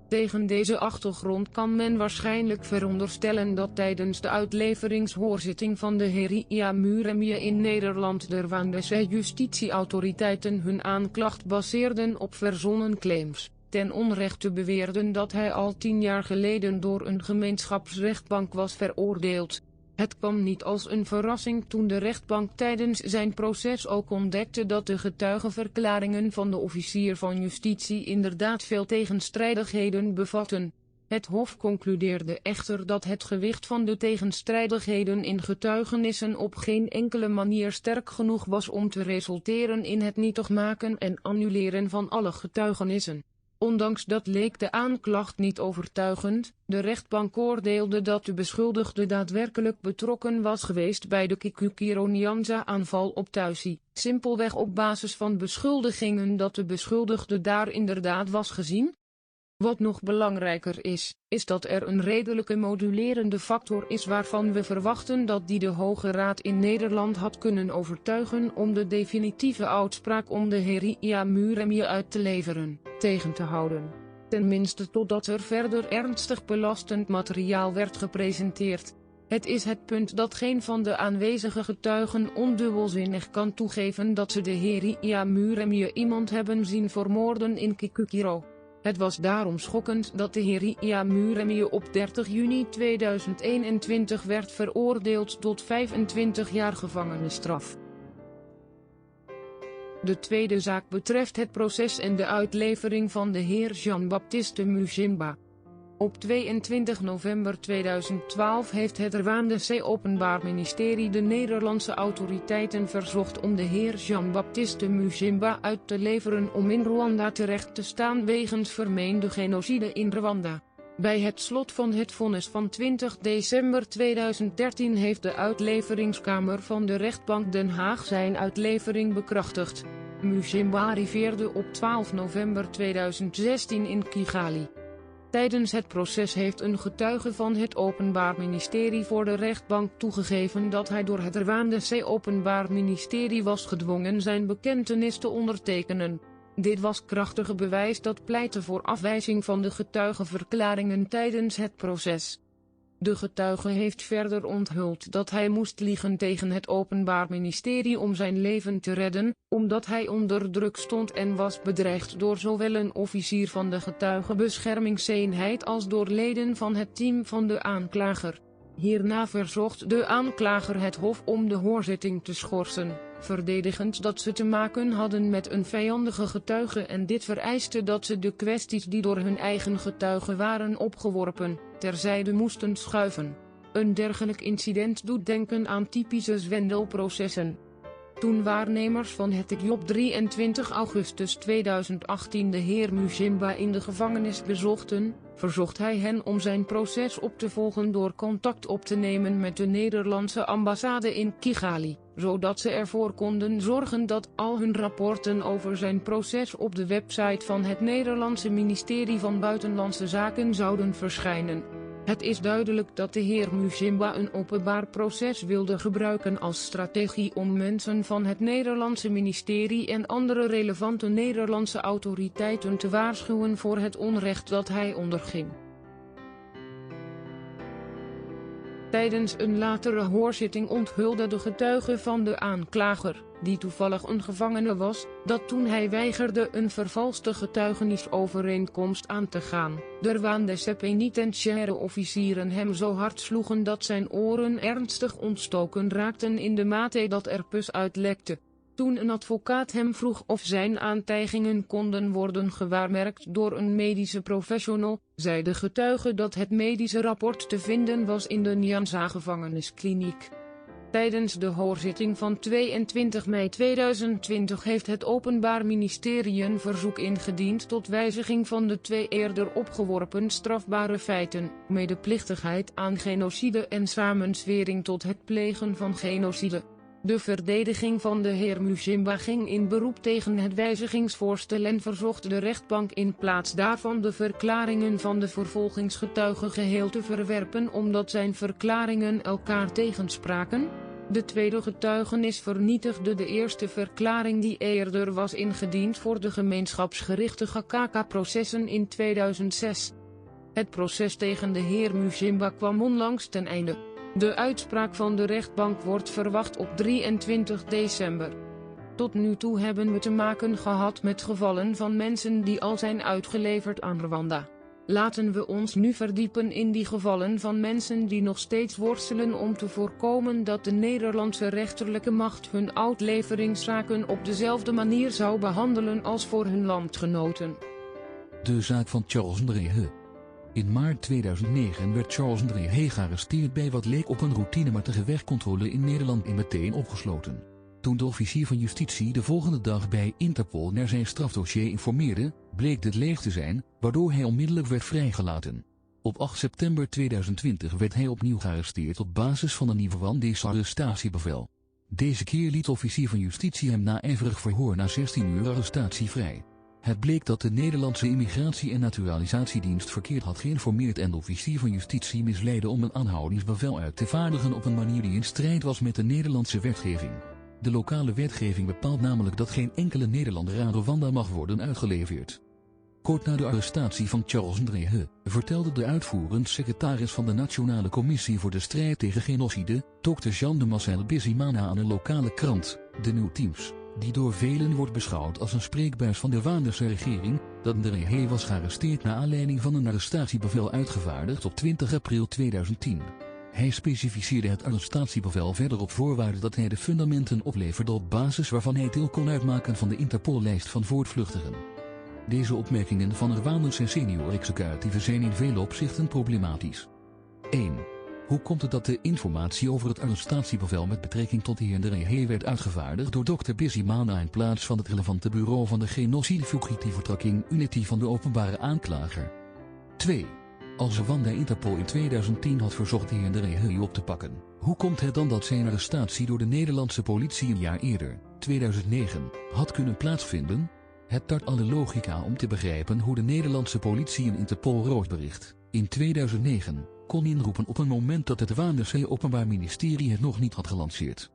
Tegen deze achtergrond kan men waarschijnlijk veronderstellen dat tijdens de uitleveringshoorzitting van de heer Iyamuremye in Nederland de Rwandese justitieautoriteiten hun aanklacht baseerden op verzonnen claims, ten onrechte beweerden dat hij al 10 jaar geleden door een gemeenschapsrechtbank was veroordeeld. Het kwam niet als een verrassing toen de rechtbank tijdens zijn proces ook ontdekte dat de getuigenverklaringen van de officier van justitie inderdaad veel tegenstrijdigheden bevatten. Het Hof concludeerde echter dat het gewicht van de tegenstrijdigheden in getuigenissen op geen enkele manier sterk genoeg was om te resulteren in het nietig maken en annuleren van alle getuigenissen. Ondanks dat leek de aanklacht niet overtuigend, de rechtbank oordeelde dat de beschuldigde daadwerkelijk betrokken was geweest bij de Kikukiro-Nyanza-aanval op Tuisi, simpelweg op basis van beschuldigingen dat de beschuldigde daar inderdaad was gezien. Wat nog belangrijker is dat er een redelijke modulerende factor is waarvan we verwachten dat die de Hoge Raad in Nederland had kunnen overtuigen om de definitieve uitspraak om de heer Iyamuremye uit te leveren, tegen te houden. Tenminste totdat er verder ernstig belastend materiaal werd gepresenteerd. Het is het punt dat geen van de aanwezige getuigen ondubbelzinnig kan toegeven dat ze de heer Iyamuremye iemand hebben zien vermoorden in Kikukiro. Het was daarom schokkend dat de heer Iyamuremye op 30 juni 2021 werd veroordeeld tot 25 jaar gevangenisstraf. De tweede zaak betreft het proces en de uitlevering van de heer Jean-Baptiste Mushimba. Op 22 november 2012 heeft het Rwandese Openbaar Ministerie de Nederlandse autoriteiten verzocht om de heer Jean-Baptiste Mushimba uit te leveren om in Rwanda terecht te staan wegens vermeende genocide in Rwanda. Bij het slot van het vonnis van 20 december 2013 heeft de uitleveringskamer van de rechtbank Den Haag zijn uitlevering bekrachtigd. Mushimba arriveerde op 12 november 2016 in Kigali. Tijdens het proces heeft een getuige van het Openbaar Ministerie voor de rechtbank toegegeven dat hij door het Rwandese Openbaar Ministerie was gedwongen zijn bekentenis te ondertekenen. Dit was krachtige bewijs dat pleitte voor afwijzing van de getuigenverklaringen tijdens het proces. De getuige heeft verder onthuld dat hij moest liegen tegen het Openbaar Ministerie om zijn leven te redden, omdat hij onder druk stond en was bedreigd door zowel een officier van de getuigenbeschermingseenheid als door leden van het team van de aanklager. Hierna verzocht de aanklager het Hof om de hoorzitting te schorsen, verdedigend dat ze te maken hadden met een vijandige getuige en dit vereiste dat ze de kwesties die door hun eigen getuigen waren opgeworpen, terzijde moesten schuiven. Een dergelijk incident doet denken aan typische zwendelprocessen. Toen waarnemers van het IK op 23 augustus 2018 de heer Mushimba in de gevangenis bezochten, verzocht hij hen om zijn proces op te volgen door contact op te nemen met de Nederlandse ambassade in Kigali, zodat ze ervoor konden zorgen dat al hun rapporten over zijn proces op de website van het Nederlandse ministerie van Buitenlandse Zaken zouden verschijnen. Het is duidelijk dat de heer Mushimba een openbaar proces wilde gebruiken als strategie om mensen van het Nederlandse ministerie en andere relevante Nederlandse autoriteiten te waarschuwen voor het onrecht dat hij onderging. Tijdens een latere hoorzitting onthulde de getuige van de aanklager, die toevallig een gevangene was, dat toen hij weigerde een vervalste getuigenisovereenkomst aan te gaan, de Rwandese penitentiaire officieren hem zo hard sloegen dat zijn oren ernstig ontstoken raakten in de mate dat er pus uitlekte. Toen een advocaat hem vroeg of zijn aantijgingen konden worden gewaarmerkt door een medische professional, zei de getuige dat het medische rapport te vinden was in de Nyanza-gevangeniskliniek. Tijdens de hoorzitting van 22 mei 2020 heeft het Openbaar Ministerie een verzoek ingediend tot wijziging van de 2 eerder opgeworpen strafbare feiten, medeplichtigheid aan genocide en samenzwering tot het plegen van genocide. De verdediging van de heer Mushimba ging in beroep tegen het wijzigingsvoorstel en verzocht de rechtbank in plaats daarvan de verklaringen van de vervolgingsgetuige geheel te verwerpen omdat zijn verklaringen elkaar tegenspraken. De tweede getuigenis vernietigde de eerste verklaring die eerder was ingediend voor de gemeenschapsgerichte Gakaka-processen in 2006. Het proces tegen de heer Mushimba kwam onlangs ten einde. De uitspraak van de rechtbank wordt verwacht op 23 december. Tot nu toe hebben we te maken gehad met gevallen van mensen die al zijn uitgeleverd aan Rwanda. Laten we ons nu verdiepen in die gevallen van mensen die nog steeds worstelen om te voorkomen dat de Nederlandse rechterlijke macht hun uitleveringszaken op dezelfde manier zou behandelen als voor hun landgenoten. De zaak van Charles Ndrehe. In maart 2009 werd Charles Ndrehe gearresteerd bij wat leek op een routinematige wegcontrole in Nederland en meteen opgesloten. Toen de officier van justitie de volgende dag bij Interpol naar zijn strafdossier informeerde, bleek dit leeg te zijn, waardoor hij onmiddellijk werd vrijgelaten. Op 8 september 2020 werd hij opnieuw gearresteerd op basis van een nieuw Rwandese arrestatiebevel. Deze keer liet de officier van justitie hem na ijverig verhoor na 16 uur arrestatie vrij. Het bleek dat de Nederlandse Immigratie- en Naturalisatiedienst verkeerd had geïnformeerd en de officier van justitie misleidde om een aanhoudingsbevel uit te vaardigen op een manier die in strijd was met de Nederlandse wetgeving. De lokale wetgeving bepaalt namelijk dat geen enkele Nederlander aan Rwanda mag worden uitgeleverd. Kort na de arrestatie van Charles Ndrehe, vertelde de uitvoerend secretaris van de Nationale Commissie voor de Strijd tegen Genocide, Dr. Jean de Marcel Bizimana aan een lokale krant, de New Times, die door velen wordt beschouwd als een spreekbuis van de Rwandese regering, dat Ndrehe was gearresteerd naar aanleiding van een arrestatiebevel uitgevaardigd op 20 april 2010. Hij specificeerde het arrestatiebevel verder op voorwaarde dat hij de fundamenten opleverde op basis waarvan hij deel kon uitmaken van de Interpol-lijst van voortvluchtigen. Deze opmerkingen van Rwandese senior-executieven zijn in vele opzichten problematisch. 1. Hoe komt het dat de informatie over het arrestatiebevel met betrekking tot de heer Ndrehe werd uitgevaardigd door Dr. Bizimana in plaats van het relevante bureau van de genocide-fugietievertrekking Unity van de openbare aanklager? 2. Als Rwanda Interpol in 2010 had verzocht de heer Ndrehe op te pakken, hoe komt het dan dat zijn arrestatie door de Nederlandse politie een jaar eerder, 2009, had kunnen plaatsvinden? Het tart alle logica om te begrijpen hoe de Nederlandse politie een Interpol-roodbericht in 2009 kon inroepen op een moment dat het Rwandese Openbaar Ministerie het nog niet had gelanceerd.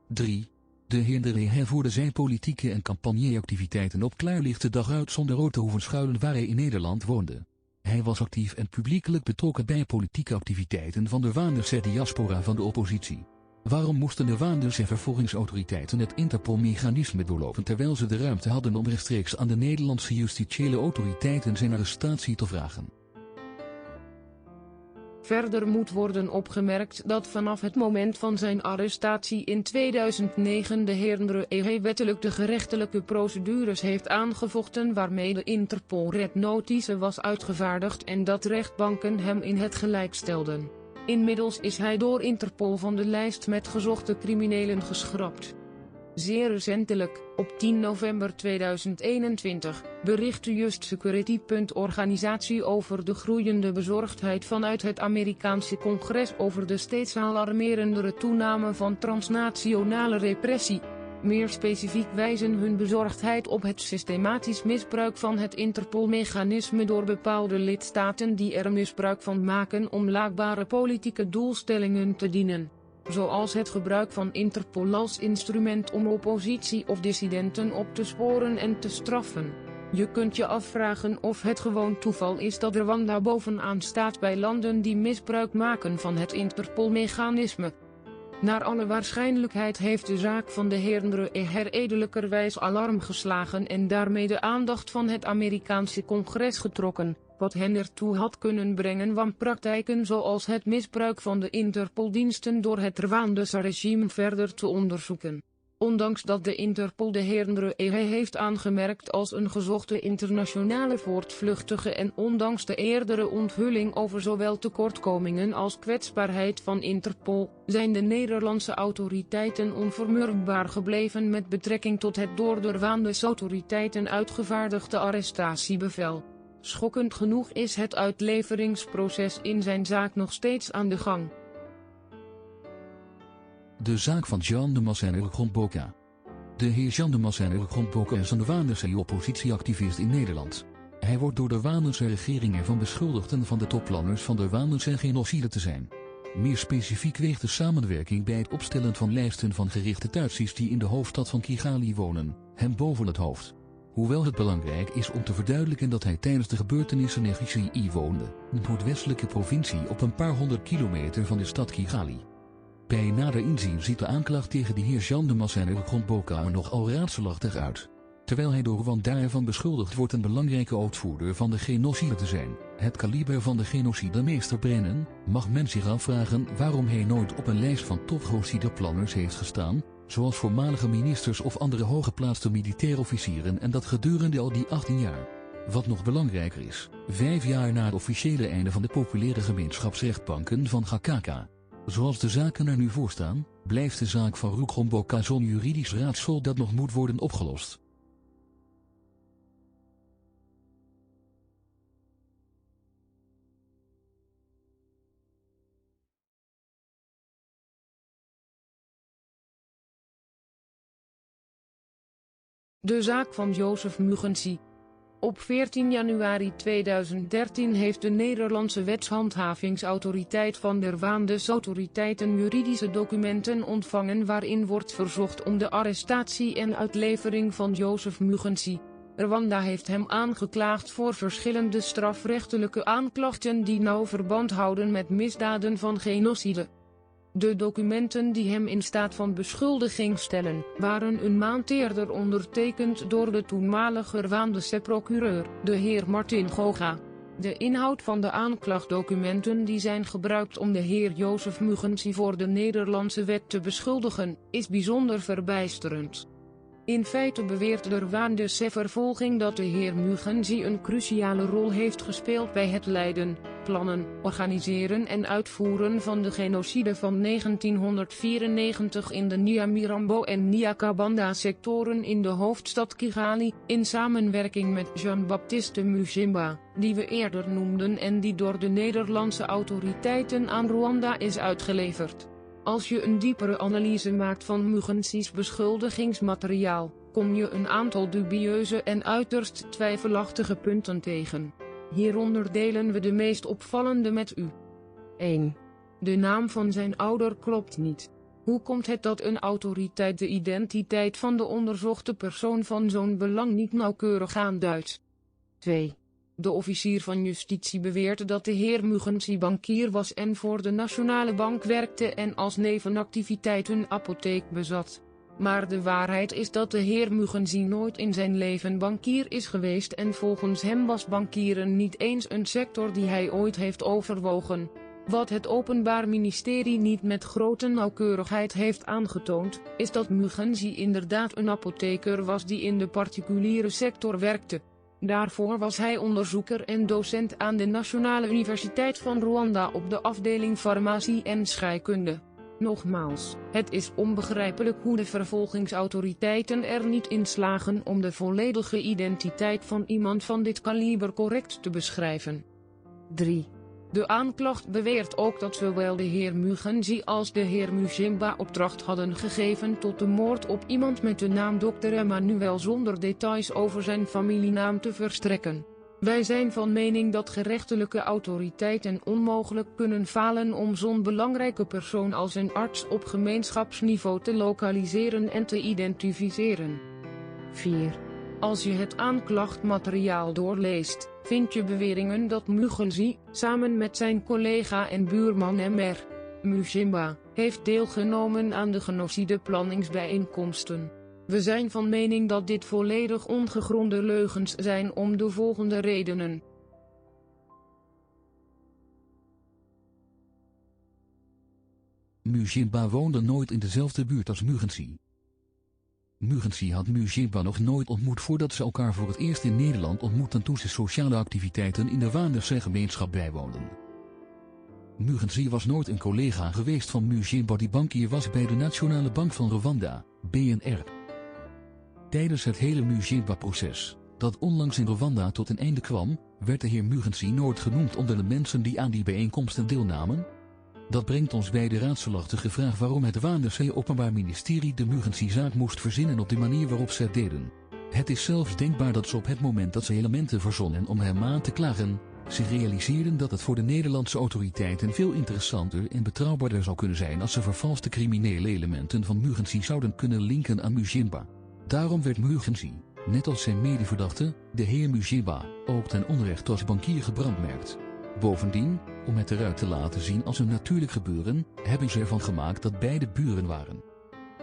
3. De heer Ndrehe voerde zijn politieke en campagneactiviteiten op klaarlichte dag uit zonder ooit te hoeven schuilen waar hij in Nederland woonde. Hij was actief en publiekelijk betrokken bij politieke activiteiten van de Rwandese diaspora van de oppositie. Waarom moesten de Rwandese vervolgingsautoriteiten het Interpol-mechanisme doorlopen terwijl ze de ruimte hadden om rechtstreeks aan de Nederlandse justitiële autoriteiten zijn arrestatie te vragen? Verder moet worden opgemerkt dat vanaf het moment van zijn arrestatie in 2009 de heer Ndrehe wettelijk de gerechtelijke procedures heeft aangevochten waarmee de Interpol Red Notice was uitgevaardigd en dat rechtbanken hem in het gelijk stelden. Inmiddels is hij door Interpol van de lijst met gezochte criminelen geschrapt. Zeer recentelijk, op 10 november 2021, berichtte Just Security. Organisatie over de groeiende bezorgdheid vanuit het Amerikaanse Congres over de steeds alarmerendere toename van transnationale repressie. Meer specifiek wijzen hun bezorgdheid op het systematisch misbruik van het Interpol-mechanisme door bepaalde lidstaten die er misbruik van maken om laakbare politieke doelstellingen te dienen. Zoals het gebruik van Interpol als instrument om oppositie of dissidenten op te sporen en te straffen. Je kunt je afvragen of het gewoon toeval is dat Rwanda bovenaan staat bij landen die misbruik maken van het Interpol-mechanisme. Naar alle waarschijnlijkheid heeft de zaak van de heer Ndrehe herredelijkerwijs alarm geslagen en daarmee de aandacht van het Amerikaanse Congres getrokken, wat hen ertoe had kunnen brengen wanpraktijken zoals het misbruik van de Interpoldiensten door het Rwandese regime verder te onderzoeken. Ondanks dat de Interpol de heer Ndrehe heeft aangemerkt als een gezochte internationale voortvluchtige en ondanks de eerdere onthulling over zowel tekortkomingen als kwetsbaarheid van Interpol, zijn de Nederlandse autoriteiten onvermurwbaar gebleven met betrekking tot het door de Rwandese autoriteiten uitgevaardigde arrestatiebevel. Schokkend genoeg is het uitleveringsproces in zijn zaak nog steeds aan de gang. De zaak van Jean de Massain Rugomboka. De heer Jean de Massain Rugomboka is een Rwandese oppositieactivist in Nederland. Hij wordt door de Rwandese regering ervan beschuldigd van de topplanners van de Rwandese genocide te zijn. Meer specifiek weegt de samenwerking bij het opstellen van lijsten van gerichte Tutsis die in de hoofdstad van Kigali wonen, hem boven het hoofd. Hoewel het belangrijk is om te verduidelijken dat hij tijdens de gebeurtenissen in Kigali woonde, een noordwestelijke provincie op een paar 100 kilometer van de stad Kigali. Bij nader inzien ziet de aanklacht tegen de heer Jean de Massain Rugomboka er nogal raadselachtig uit. Terwijl hij door Rwanda ervan beschuldigd wordt een belangrijke uitvoerder van de genocide te zijn, het kaliber van de genocide meester Brennan, mag men zich afvragen waarom hij nooit op een lijst van topgenocideplanners heeft gestaan, zoals voormalige ministers of andere hooggeplaatste militaire officieren en dat gedurende al die 18 jaar. Wat nog belangrijker is, 5 jaar na het officiële einde van de populaire gemeenschapsrechtbanken van Gakaka. Zoals de zaken er nu voor staan, blijft de zaak van Rugomboka zo'n juridisch raadsel dat nog moet worden opgelost. De zaak van Joseph Mugenzi. Op 14 januari 2013 heeft de Nederlandse wetshandhavingsautoriteit van de Rwandese autoriteiten juridische documenten ontvangen waarin wordt verzocht om de arrestatie en uitlevering van Joseph Mugenzi. Rwanda heeft hem aangeklaagd voor verschillende strafrechtelijke aanklachten die nauw verband houden met misdaden van genocide. De documenten die hem in staat van beschuldiging stellen, waren een maand eerder ondertekend door de toenmalige Rwandese procureur, de heer Martin Ngoga. De inhoud van de aanklachtdocumenten die zijn gebruikt om de heer Joseph Mugenzi voor de Nederlandse wet te beschuldigen, is bijzonder verbijsterend. In feite beweert de Rwandese vervolging dat de heer Mugenzi een cruciale rol heeft gespeeld bij het leiden, plannen, organiseren en uitvoeren van de genocide van 1994 in de Nyamirambo en Nyakabanda sectoren in de hoofdstad Kigali, in samenwerking met Jean-Baptiste Mujimba, die we eerder noemden en die door de Nederlandse autoriteiten aan Rwanda is uitgeleverd. Als je een diepere analyse maakt van Mugenzi's beschuldigingsmateriaal, kom je een aantal dubieuze en uiterst twijfelachtige punten tegen. Hieronder delen we de meest opvallende met u. 1. De naam van zijn ouder klopt niet. Hoe komt het dat een autoriteit de identiteit van de onderzochte persoon van zo'n belang niet nauwkeurig aanduidt? 2. De officier van justitie beweert dat de heer Mugenzi bankier was en voor de Nationale Bank werkte en als nevenactiviteit een apotheek bezat. Maar de waarheid is dat de heer Mugenzi nooit in zijn leven bankier is geweest en volgens hem was bankieren niet eens een sector die hij ooit heeft overwogen. Wat het Openbaar Ministerie niet met grote nauwkeurigheid heeft aangetoond, is dat Mugenzi inderdaad een apotheker was die in de particuliere sector werkte. Daarvoor was hij onderzoeker en docent aan de Nationale Universiteit van Rwanda op de afdeling farmacie en scheikunde. Nogmaals, het is onbegrijpelijk hoe de vervolgingsautoriteiten er niet in slagen om de volledige identiteit van iemand van dit kaliber correct te beschrijven. 3. De aanklacht beweert ook dat zowel de heer Mugenzi als de heer Mushimba opdracht hadden gegeven tot de moord op iemand met de naam Dr. Emmanuel zonder details over zijn familienaam te verstrekken. Wij zijn van mening dat gerechtelijke autoriteiten onmogelijk kunnen falen om zo'n belangrijke persoon als een arts op gemeenschapsniveau te lokaliseren en te identificeren. 4. Als je het aanklachtmateriaal doorleest, vind je beweringen dat Mugenzi, samen met zijn collega en buurman Mr. Mushimba, heeft deelgenomen aan de genocideplanningsbijeenkomsten. We zijn van mening dat dit volledig ongegronde leugens zijn om de volgende redenen. Mushimba woonde nooit in dezelfde buurt als Mugenzi. Mugenzi had Mushimba nog nooit ontmoet voordat ze elkaar voor het eerst in Nederland ontmoetten toen ze sociale activiteiten in de Waanderse gemeenschap bijwoonden. Mugenzi was nooit een collega geweest van Mushimba die bankier was bij de Nationale Bank van Rwanda, BNR. Tijdens het hele Mushimba-proces, dat onlangs in Rwanda tot een einde kwam, werd de heer Mugenzi nooit genoemd onder de mensen die aan die bijeenkomsten deelnamen. Dat brengt ons bij de raadselachtige vraag waarom het Waanderse Openbaar Ministerie de Mugenzi-zaak moest verzinnen op de manier waarop ze het deden. Het is zelfs denkbaar dat ze op het moment dat ze elementen verzonnen om hem aan te klagen, zich realiseerden dat het voor de Nederlandse autoriteiten veel interessanter en betrouwbaarder zou kunnen zijn als ze vervalste criminele elementen van Mugenzi zouden kunnen linken aan Mushimba. Daarom werd Mugenzi, net als zijn medeverdachte, de heer Mushimba, ook ten onrechte als bankier gebrandmerkt. Bovendien, om het eruit te laten zien als een natuurlijk gebeuren, hebben ze ervan gemaakt dat beide buren waren.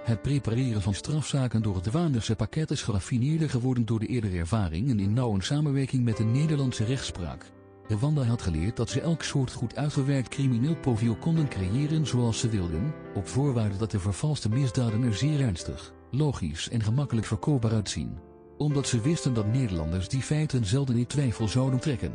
Het prepareren van strafzaken door het Waanderse pakket is geraffineerder geworden door de eerdere ervaring en in nauwe samenwerking met de Nederlandse rechtspraak. Rwanda had geleerd dat ze elk soort goed uitgewerkt crimineel profiel konden creëren zoals ze wilden, op voorwaarde dat de vervalste misdaden er zeer ernstig, logisch en gemakkelijk verkoopbaar uitzien. Omdat ze wisten dat Nederlanders die feiten zelden in twijfel zouden trekken.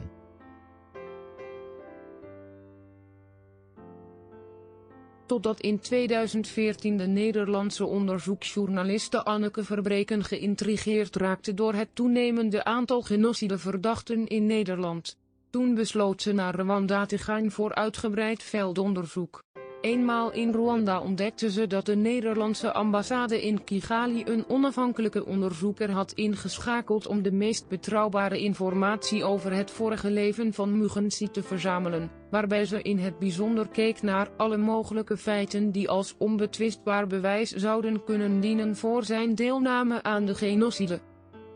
Totdat in 2014 de Nederlandse onderzoeksjournaliste Anneke Verbreken geïntrigeerd raakte door het toenemende aantal genocideverdachten in Nederland. Toen besloot ze naar Rwanda te gaan voor uitgebreid veldonderzoek. Eenmaal in Rwanda ontdekte ze dat de Nederlandse ambassade in Kigali een onafhankelijke onderzoeker had ingeschakeld om de meest betrouwbare informatie over het vorige leven van Mugenzi te verzamelen, waarbij ze in het bijzonder keek naar alle mogelijke feiten die als onbetwistbaar bewijs zouden kunnen dienen voor zijn deelname aan de genocide.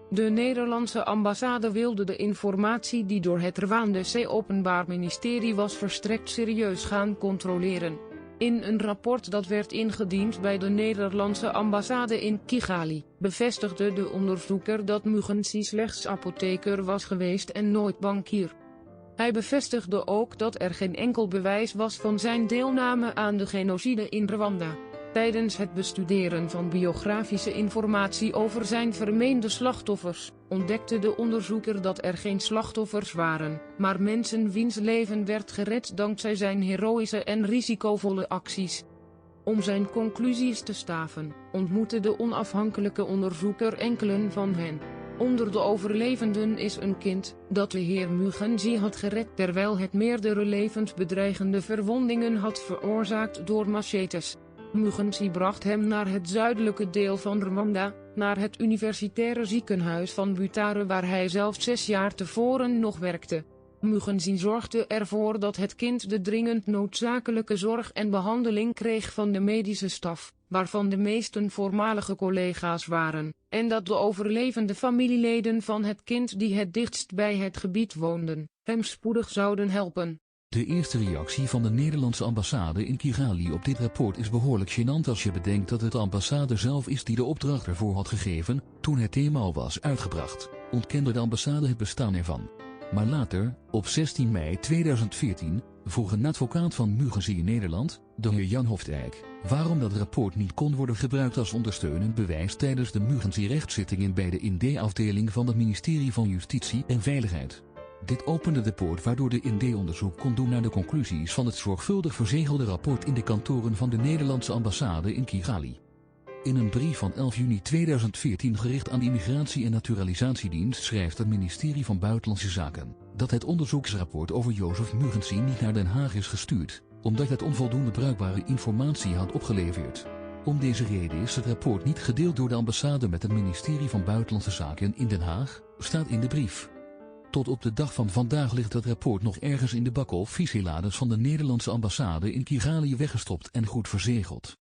De Nederlandse ambassade wilde de informatie die door het Rwandese Openbaar Ministerie was verstrekt serieus gaan controleren. In een rapport dat werd ingediend bij de Nederlandse ambassade in Kigali, bevestigde de onderzoeker dat Mugenzi slechts apotheker was geweest en nooit bankier. Hij bevestigde ook dat er geen enkel bewijs was van zijn deelname aan de genocide in Rwanda. Tijdens het bestuderen van biografische informatie over zijn vermeende slachtoffers, ontdekte de onderzoeker dat er geen slachtoffers waren, maar mensen wiens leven werd gered dankzij zijn heroïsche en risicovolle acties. Om zijn conclusies te staven, ontmoette de onafhankelijke onderzoeker enkelen van hen. Onder de overlevenden is een kind, dat de heer Mugenzi had gered terwijl het meerdere levensbedreigende verwondingen had veroorzaakt door machetes. Mugenzi bracht hem naar het zuidelijke deel van Rwanda, naar het universitaire ziekenhuis van Butare waar hij zelf 6 jaar tevoren nog werkte. Mugenzi zorgde ervoor dat het kind de dringend noodzakelijke zorg en behandeling kreeg van de medische staf, waarvan de meesten voormalige collega's waren, en dat de overlevende familieleden van het kind die het dichtst bij het gebied woonden, hem spoedig zouden helpen. De eerste reactie van de Nederlandse ambassade in Kigali op dit rapport is behoorlijk gênant als je bedenkt dat het de ambassade zelf is die de opdracht ervoor had gegeven. Toen het thema al was uitgebracht, ontkende de ambassade het bestaan ervan. Maar later, op 16 mei 2014, vroeg een advocaat van Mugenzi in Nederland, de heer Jan Hoftijk, waarom dat rapport niet kon worden gebruikt als ondersteunend bewijs tijdens de Mugenzi-rechtszittingen bij de IND-afdeling van het ministerie van Justitie en Veiligheid. Dit opende de poort waardoor de IND onderzoek kon doen naar de conclusies van het zorgvuldig verzegelde rapport in de kantoren van de Nederlandse ambassade in Kigali. In een brief van 11 juni 2014 gericht aan de Immigratie- en Naturalisatiedienst schrijft het ministerie van Buitenlandse Zaken dat het onderzoeksrapport over Jozef Mugenzi niet naar Den Haag is gestuurd, omdat het onvoldoende bruikbare informatie had opgeleverd. Om deze reden is het rapport niet gedeeld door de ambassade met het ministerie van Buitenlandse Zaken in Den Haag, staat in de brief. Tot op de dag van vandaag ligt het rapport nog ergens in de bak of visielades van de Nederlandse ambassade in Kigali weggestopt en goed verzegeld.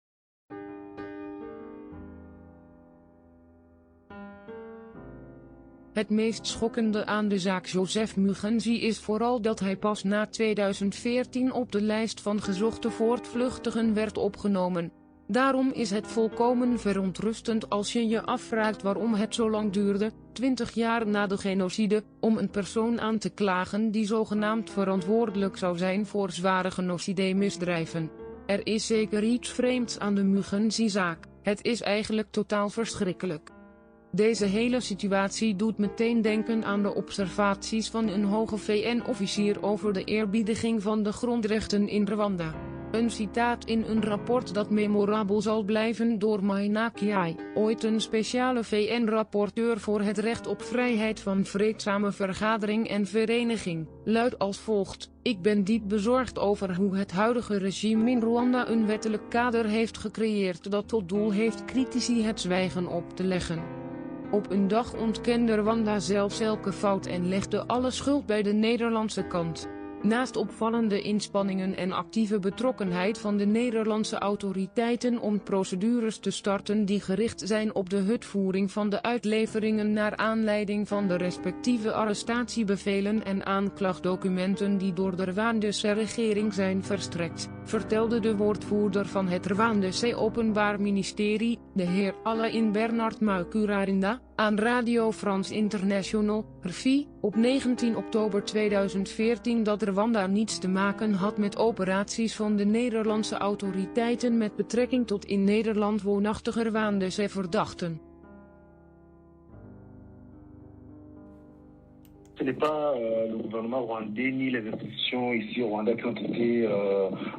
Het meest schokkende aan de zaak Jozef Mugenzi is vooral dat hij pas na 2014 op de lijst van gezochte voortvluchtigen werd opgenomen. Daarom is het volkomen verontrustend als je je afvraagt waarom het zo lang duurde, 20 jaar na de genocide, om een persoon aan te klagen die zogenaamd verantwoordelijk zou zijn voor zware genocide-misdrijven. Er is zeker iets vreemds aan de Mugenzi-zaak, het is eigenlijk totaal verschrikkelijk. Deze hele situatie doet meteen denken aan de observaties van een hoge VN-officier over de eerbiediging van de grondrechten in Rwanda. Een citaat in een rapport dat memorabel zal blijven door Maina Kiai, ooit een speciale VN-rapporteur voor het recht op vrijheid van vreedzame vergadering en vereniging, luidt als volgt: ik ben diep bezorgd over hoe het huidige regime in Rwanda een wettelijk kader heeft gecreëerd dat tot doel heeft critici het zwijgen op te leggen. Op een dag ontkende Rwanda zelfs elke fout en legde alle schuld bij de Nederlandse kant. Naast opvallende inspanningen en actieve betrokkenheid van de Nederlandse autoriteiten om procedures te starten die gericht zijn op de uitvoering van de uitleveringen naar aanleiding van de respectieve arrestatiebevelen en aanklachtdocumenten die door de Rwandese regering zijn verstrekt, vertelde de woordvoerder van het Rwandese Openbaar Ministerie, de heer Alain Bernard Mukurarinda, aan Radio France International, RFI, op 19 oktober 2014 dat Rwanda niets te maken had met operaties van de Nederlandse autoriteiten met betrekking tot in Nederland woonachtige Rwandese verdachten. Ce n'est pas le gouvernement rwandais ni les institutions ici au Rwanda qui ont été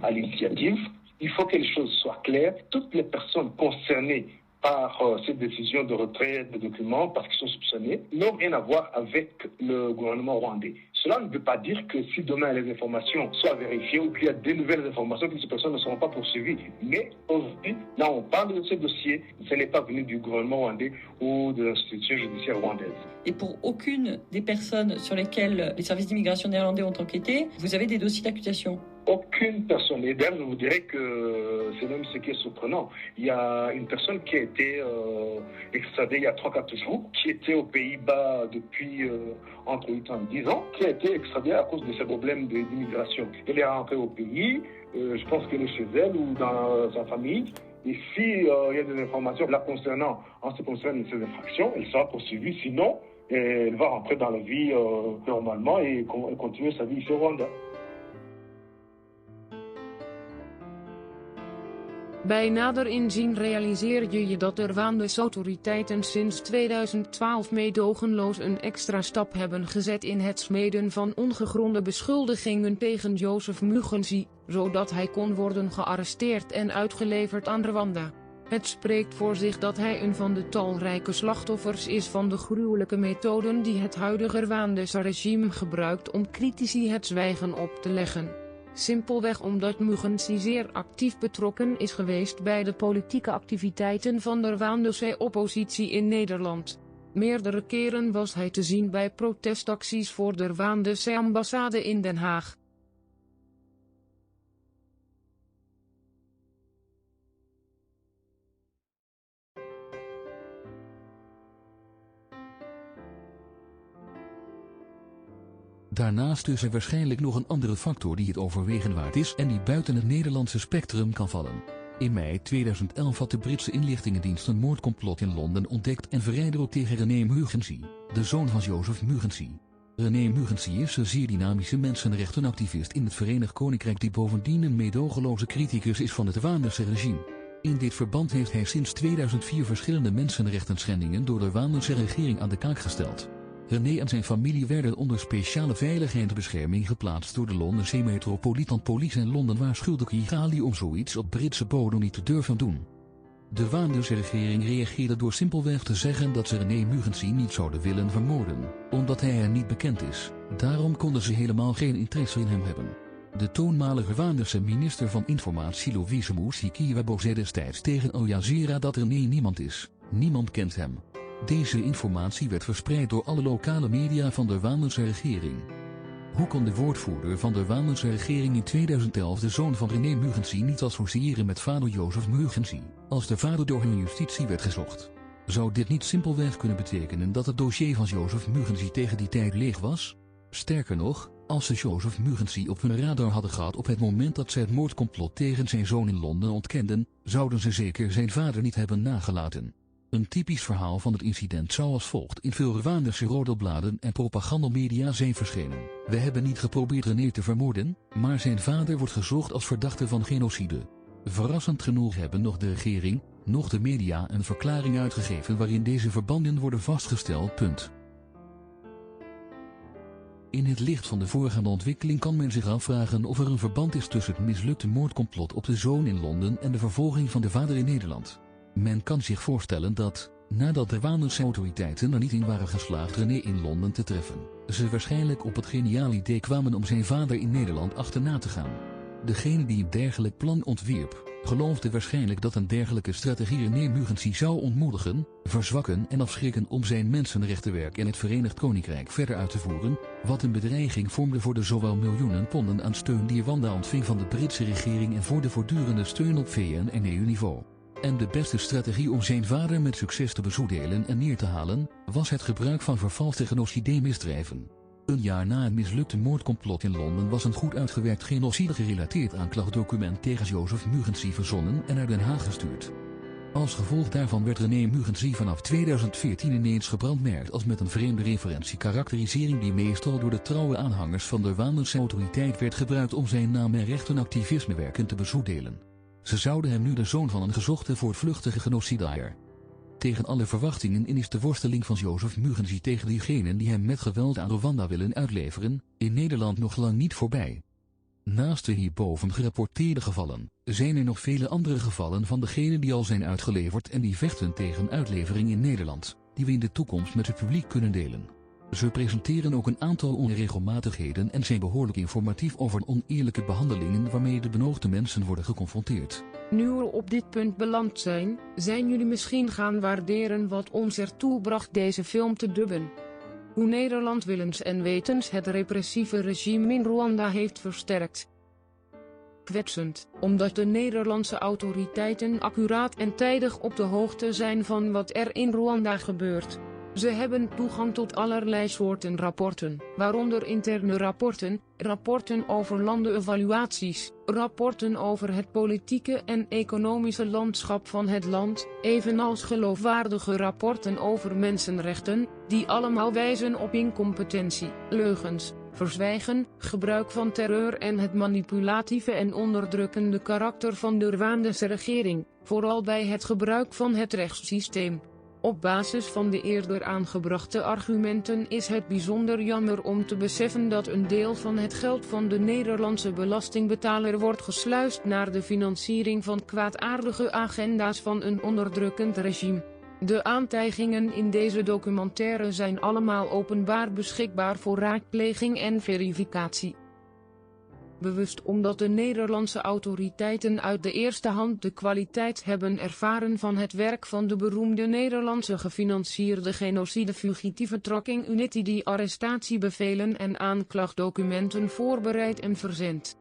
à l'initiative. Il faut que les choses soient claires. Toutes les personnes concernées par cette décision de retrait des documents parce qu'ils sont soupçonnés n'ont rien à voir avec le gouvernement rwandais. Cela ne veut pas dire que si demain les informations soient vérifiées ou qu'il y a de nouvelles informations, que ces personnes ne seront pas poursuivies. Mais aujourd'hui, là on parle de ce dossier, ce n'est pas venu du gouvernement rwandais ou de l'institution judiciaire rwandaise. Et pour aucune des personnes sur lesquelles les services d'immigration néerlandais ont enquêté, vous avez des dossiers d'accusation? Aucune personne. Et d'ailleurs, je vous dirais que c'est même ce qui est surprenant. Il y a une personne qui a été extradée il y a 3-4 jours, qui était aux Pays-Bas depuis entre 8 ans et 10 ans, qui a été extradée à cause de ces problèmes d'immigration. Elle est rentrée au pays, je pense qu'elle est chez elle ou dans sa famille. Et s'il y a des informations la concernant, en ce qui concerne ces infractions, elle sera poursuivie. Sinon, elle va rentrer dans la vie normalement et continuer sa vie ici au Rwanda. Bij nader inzien realiseer je je dat de Rwandese autoriteiten sinds 2012 meedogenloos een extra stap hebben gezet in het smeden van ongegronde beschuldigingen tegen Jozef Mugenzi, zodat hij kon worden gearresteerd en uitgeleverd aan Rwanda. Het spreekt voor zich dat hij een van de talrijke slachtoffers is van de gruwelijke methoden die het huidige Rwandese regime gebruikt om critici het zwijgen op te leggen. Simpelweg omdat Mugenzi zeer actief betrokken is geweest bij de politieke activiteiten van de Rwandese oppositie in Nederland. Meerdere keren was hij te zien bij protestacties voor de Rwandese ambassade in Den Haag. Daarnaast is er waarschijnlijk nog een andere factor die het overwegen waard is en die buiten het Nederlandse spectrum kan vallen. In mei 2011 had de Britse inlichtingendienst een moordcomplot in Londen ontdekt en verrijdeld tegen René Mugenzi, de zoon van Jozef Mugenzi. René Mugency is een zeer dynamische mensenrechtenactivist in het Verenigd Koninkrijk die bovendien een meedogenloze criticus is van het Rwandense regime. In dit verband heeft hij sinds 2004 verschillende mensenrechtenschendingen door de Rwandense regering aan de kaak gesteld. René en zijn familie werden onder speciale veiligheidsbescherming geplaatst door de Londense Metropolitan Police en Londen waarschuwde Kigali om zoiets op Britse bodem niet te durven doen. De Rwandense regering reageerde door simpelweg te zeggen dat ze René Mugency niet zouden willen vermoorden, omdat hij er niet bekend is. Daarom konden ze helemaal geen interesse in hem hebben. De toenmalige Rwandense minister van Informatie Louise Mushikiwabo zei destijds tegen Al Jazeera dat René niemand is. Niemand kent hem. Deze informatie werd verspreid door alle lokale media van de Rwandense regering. Hoe kon de woordvoerder van de Rwandense regering in 2011 de zoon van René Mugency niet associëren met vader Joseph Mugency, als de vader door hun justitie werd gezocht? Zou dit niet simpelweg kunnen betekenen dat het dossier van Joseph Mugency tegen die tijd leeg was? Sterker nog, als ze Joseph Mugency op hun radar hadden gehad op het moment dat ze het moordcomplot tegen zijn zoon in Londen ontkenden, zouden ze zeker zijn vader niet hebben nagelaten. Een typisch verhaal van het incident zou als volgt in veel Rwandense roddelbladen en propagandamedia zijn verschenen. We hebben niet geprobeerd René te vermoorden, maar zijn vader wordt gezocht als verdachte van genocide. Verrassend genoeg hebben nog de regering, nog de media een verklaring uitgegeven waarin deze verbanden worden vastgesteld. In het licht van de voorgaande ontwikkeling kan men zich afvragen of er een verband is tussen het mislukte moordcomplot op de zoon in Londen en de vervolging van de vader in Nederland. Men kan zich voorstellen dat, nadat de Rwandense autoriteiten er niet in waren geslaagd René in Londen te treffen, ze waarschijnlijk op het geniale idee kwamen om zijn vader in Nederland achterna te gaan. Degene die een dergelijk plan ontwierp, geloofde waarschijnlijk dat een dergelijke strategie René Mugency zou ontmoedigen, verzwakken en afschrikken om zijn mensenrechtenwerk in het Verenigd Koninkrijk verder uit te voeren, wat een bedreiging vormde voor de zowel miljoenen ponden aan steun die Rwanda ontving van de Britse regering en voor de voortdurende steun op VN en EU-niveau. En de beste strategie om zijn vader met succes te bezoedelen en neer te halen, was het gebruik van vervalste genocide-misdrijven. Een jaar na het mislukte moordcomplot in Londen was een goed uitgewerkt genocide-gerelateerd aanklachtdocument tegen Joseph Mugency verzonnen en naar Den Haag gestuurd. Als gevolg daarvan werd René Mugency vanaf 2014 ineens gebrandmerkt als met een vreemde referentiekarakterisering die meestal door de trouwe aanhangers van de Rwandense autoriteit werd gebruikt om zijn naam en rechtenactivismewerken te bezoedelen. Ze zouden hem nu de zoon van een gezochte voortvluchtige genocidair. Tegen alle verwachtingen in is de worsteling van Joseph Mugency tegen diegenen die hem met geweld aan Rwanda willen uitleveren, in Nederland nog lang niet voorbij. Naast de hierboven gerapporteerde gevallen, zijn er nog vele andere gevallen van degenen die al zijn uitgeleverd en die vechten tegen uitlevering in Nederland, die we in de toekomst met het publiek kunnen delen. Ze presenteren ook een aantal onregelmatigheden en zijn behoorlijk informatief over oneerlijke behandelingen waarmee de benoogde mensen worden geconfronteerd. Nu we op dit punt beland zijn jullie misschien gaan waarderen wat ons ertoe bracht deze film te dubben. Hoe Nederland willens en wetens het repressieve regime in Rwanda heeft versterkt. Kwetsend, omdat de Nederlandse autoriteiten accuraat en tijdig op de hoogte zijn van wat er in Rwanda gebeurt. Ze hebben toegang tot allerlei soorten rapporten, waaronder interne rapporten, rapporten over landenevaluaties, rapporten over het politieke en economische landschap van het land, evenals geloofwaardige rapporten over mensenrechten, die allemaal wijzen op incompetentie, leugens, verzwijgen, gebruik van terreur en het manipulatieve en onderdrukkende karakter van de Rwandense regering, vooral bij het gebruik van het rechtssysteem. Op basis van de eerder aangebrachte argumenten is het bijzonder jammer om te beseffen dat een deel van het geld van de Nederlandse belastingbetaler wordt gesluisd naar de financiering van kwaadaardige agenda's van een onderdrukkend regime. De aantijgingen in deze documentaire zijn allemaal openbaar beschikbaar voor raadpleging en verificatie. Bewust omdat de Nederlandse autoriteiten uit de eerste hand de kwaliteit hebben ervaren van het werk van de beroemde Nederlandse gefinancierde genocide-fugitieve Tracking Unity die arrestatiebevelen en aanklachtdocumenten voorbereidt en verzendt.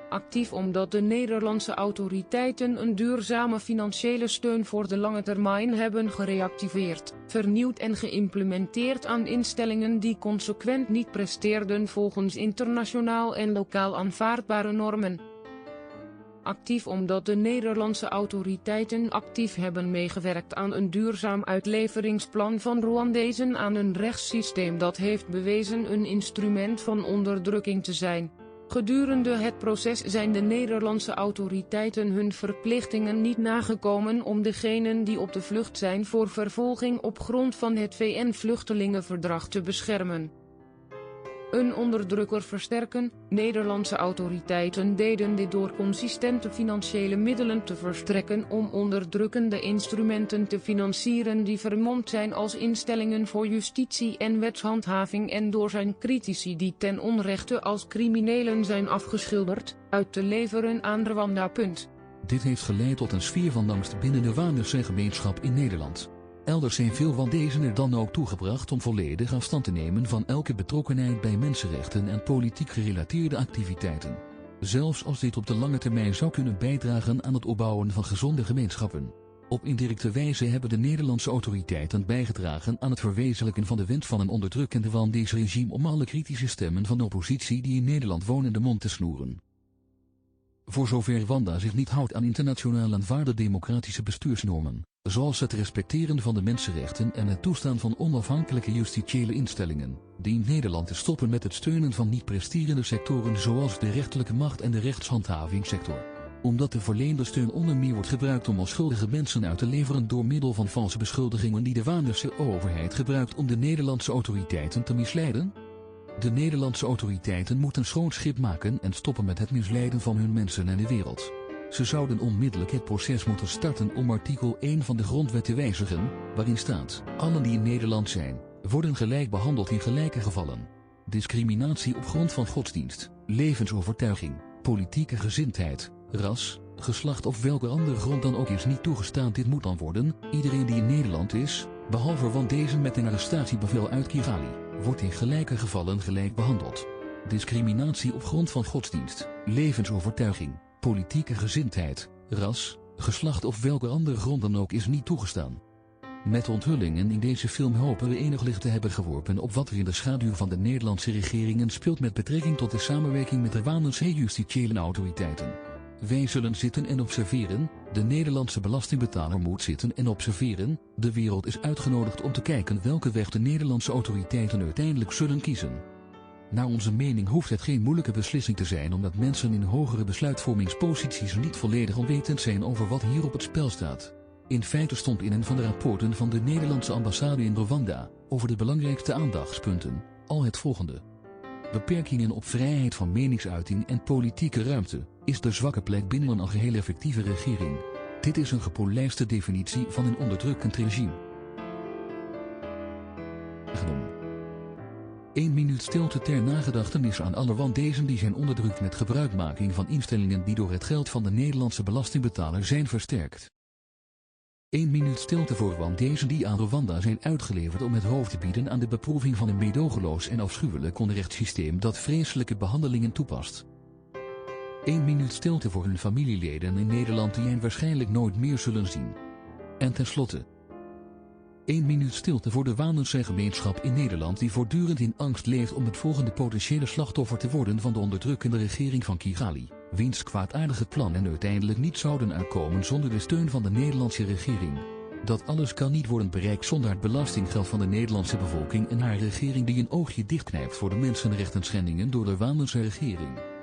Actief omdat de Nederlandse autoriteiten een duurzame financiële steun voor de lange termijn hebben gereactiveerd, vernieuwd en geïmplementeerd aan instellingen die consequent niet presteerden volgens internationaal en lokaal aanvaardbare normen. actief omdat de Nederlandse autoriteiten actief hebben meegewerkt aan een duurzaam uitleveringsplan van Rwandezen aan een rechtssysteem dat heeft bewezen een instrument van onderdrukking te zijn. Gedurende het proces zijn de Nederlandse autoriteiten hun verplichtingen niet nagekomen om degenen die op de vlucht zijn voor vervolging op grond van het VN-vluchtelingenverdrag te beschermen. Een onderdrukker versterken. Nederlandse autoriteiten deden dit door consistente financiële middelen te verstrekken om onderdrukkende instrumenten te financieren die vermomd zijn als instellingen voor justitie en wetshandhaving en door zijn critici die ten onrechte als criminelen zijn afgeschilderd, uit te leveren aan Rwanda. Dit heeft geleid tot een sfeer van angst binnen de Waanderse gemeenschap in Nederland. Elders zijn veel Rwandezen er dan ook toegebracht om volledig afstand te nemen van elke betrokkenheid bij mensenrechten en politiek gerelateerde activiteiten. Zelfs als dit op de lange termijn zou kunnen bijdragen aan het opbouwen van gezonde gemeenschappen. Op indirecte wijze hebben de Nederlandse autoriteiten bijgedragen aan het verwezenlijken van de wens van een onderdrukkende Rwandese regime om alle kritische stemmen van de oppositie die in Nederland wonen de mond te snoeren. Voor zover Rwanda zich niet houdt aan internationaal aanvaarde democratische bestuursnormen, zoals het respecteren van de mensenrechten en het toestaan van onafhankelijke justitiële instellingen, dient Nederland te stoppen met het steunen van niet-presterende sectoren zoals de rechterlijke macht en de rechtshandhavingssector. Omdat de verleende steun onder meer wordt gebruikt om onschuldige mensen uit te leveren door middel van valse beschuldigingen die de Waanderse overheid gebruikt om de Nederlandse autoriteiten te misleiden? De Nederlandse autoriteiten moeten schoon schip maken en stoppen met het misleiden van hun mensen en de wereld. Ze zouden onmiddellijk het proces moeten starten om artikel 1 van de grondwet te wijzigen, waarin staat: allen die in Nederland zijn, worden gelijk behandeld in gelijke gevallen. Discriminatie op grond van godsdienst, levensovertuiging, politieke gezindheid, ras, geslacht of welke andere grond dan ook is niet toegestaan. Dit moet dan worden: iedereen die in Nederland is, behalve Rwandezen met een arrestatiebevel uit Kigali, wordt in gelijke gevallen gelijk behandeld. Discriminatie op grond van godsdienst, levensovertuiging, politieke gezindheid, ras, geslacht of welke andere grond dan ook is niet toegestaan. Met onthullingen in deze film hopen we enig licht te hebben geworpen op wat er in de schaduw van de Nederlandse regeringen speelt met betrekking tot de samenwerking met de Rwandense justitiële autoriteiten. Wij zullen zitten en observeren, de Nederlandse belastingbetaler moet zitten en observeren, de wereld is uitgenodigd om te kijken welke weg de Nederlandse autoriteiten uiteindelijk zullen kiezen. Naar onze mening hoeft het geen moeilijke beslissing te zijn omdat mensen in hogere besluitvormingsposities niet volledig onwetend zijn over wat hier op het spel staat. In feite stond in een van de rapporten van de Nederlandse ambassade in Rwanda, over de belangrijkste aandachtspunten, al het volgende. Beperkingen op vrijheid van meningsuiting en politieke ruimte is de zwakke plek binnen een al geheel effectieve regering. Dit is een gepolijste definitie van een onderdrukkend regime. 1 minuut stilte ter nagedachtenis aan alle Rwandezen die zijn onderdrukt met gebruikmaking van instellingen die door het geld van de Nederlandse belastingbetaler zijn versterkt. 1 minuut stilte voor Rwandezen die aan Rwanda zijn uitgeleverd om het hoofd te bieden aan de beproeving van een meedogenloos en afschuwelijk onrechtssysteem dat vreselijke behandelingen toepast. 1 minuut stilte voor hun familieleden in Nederland die hen waarschijnlijk nooit meer zullen zien. En tenslotte 1 minuut stilte voor de Waandense gemeenschap in Nederland die voortdurend in angst leeft om het volgende potentiële slachtoffer te worden van de onderdrukkende regering van Kigali, wiens kwaadaardige plannen uiteindelijk niet zouden uitkomen zonder de steun van de Nederlandse regering. Dat alles kan niet worden bereikt zonder het belastinggeld van de Nederlandse bevolking en haar regering die een oogje dichtknijpt voor de mensenrechtenschendingen door de Waandense regering.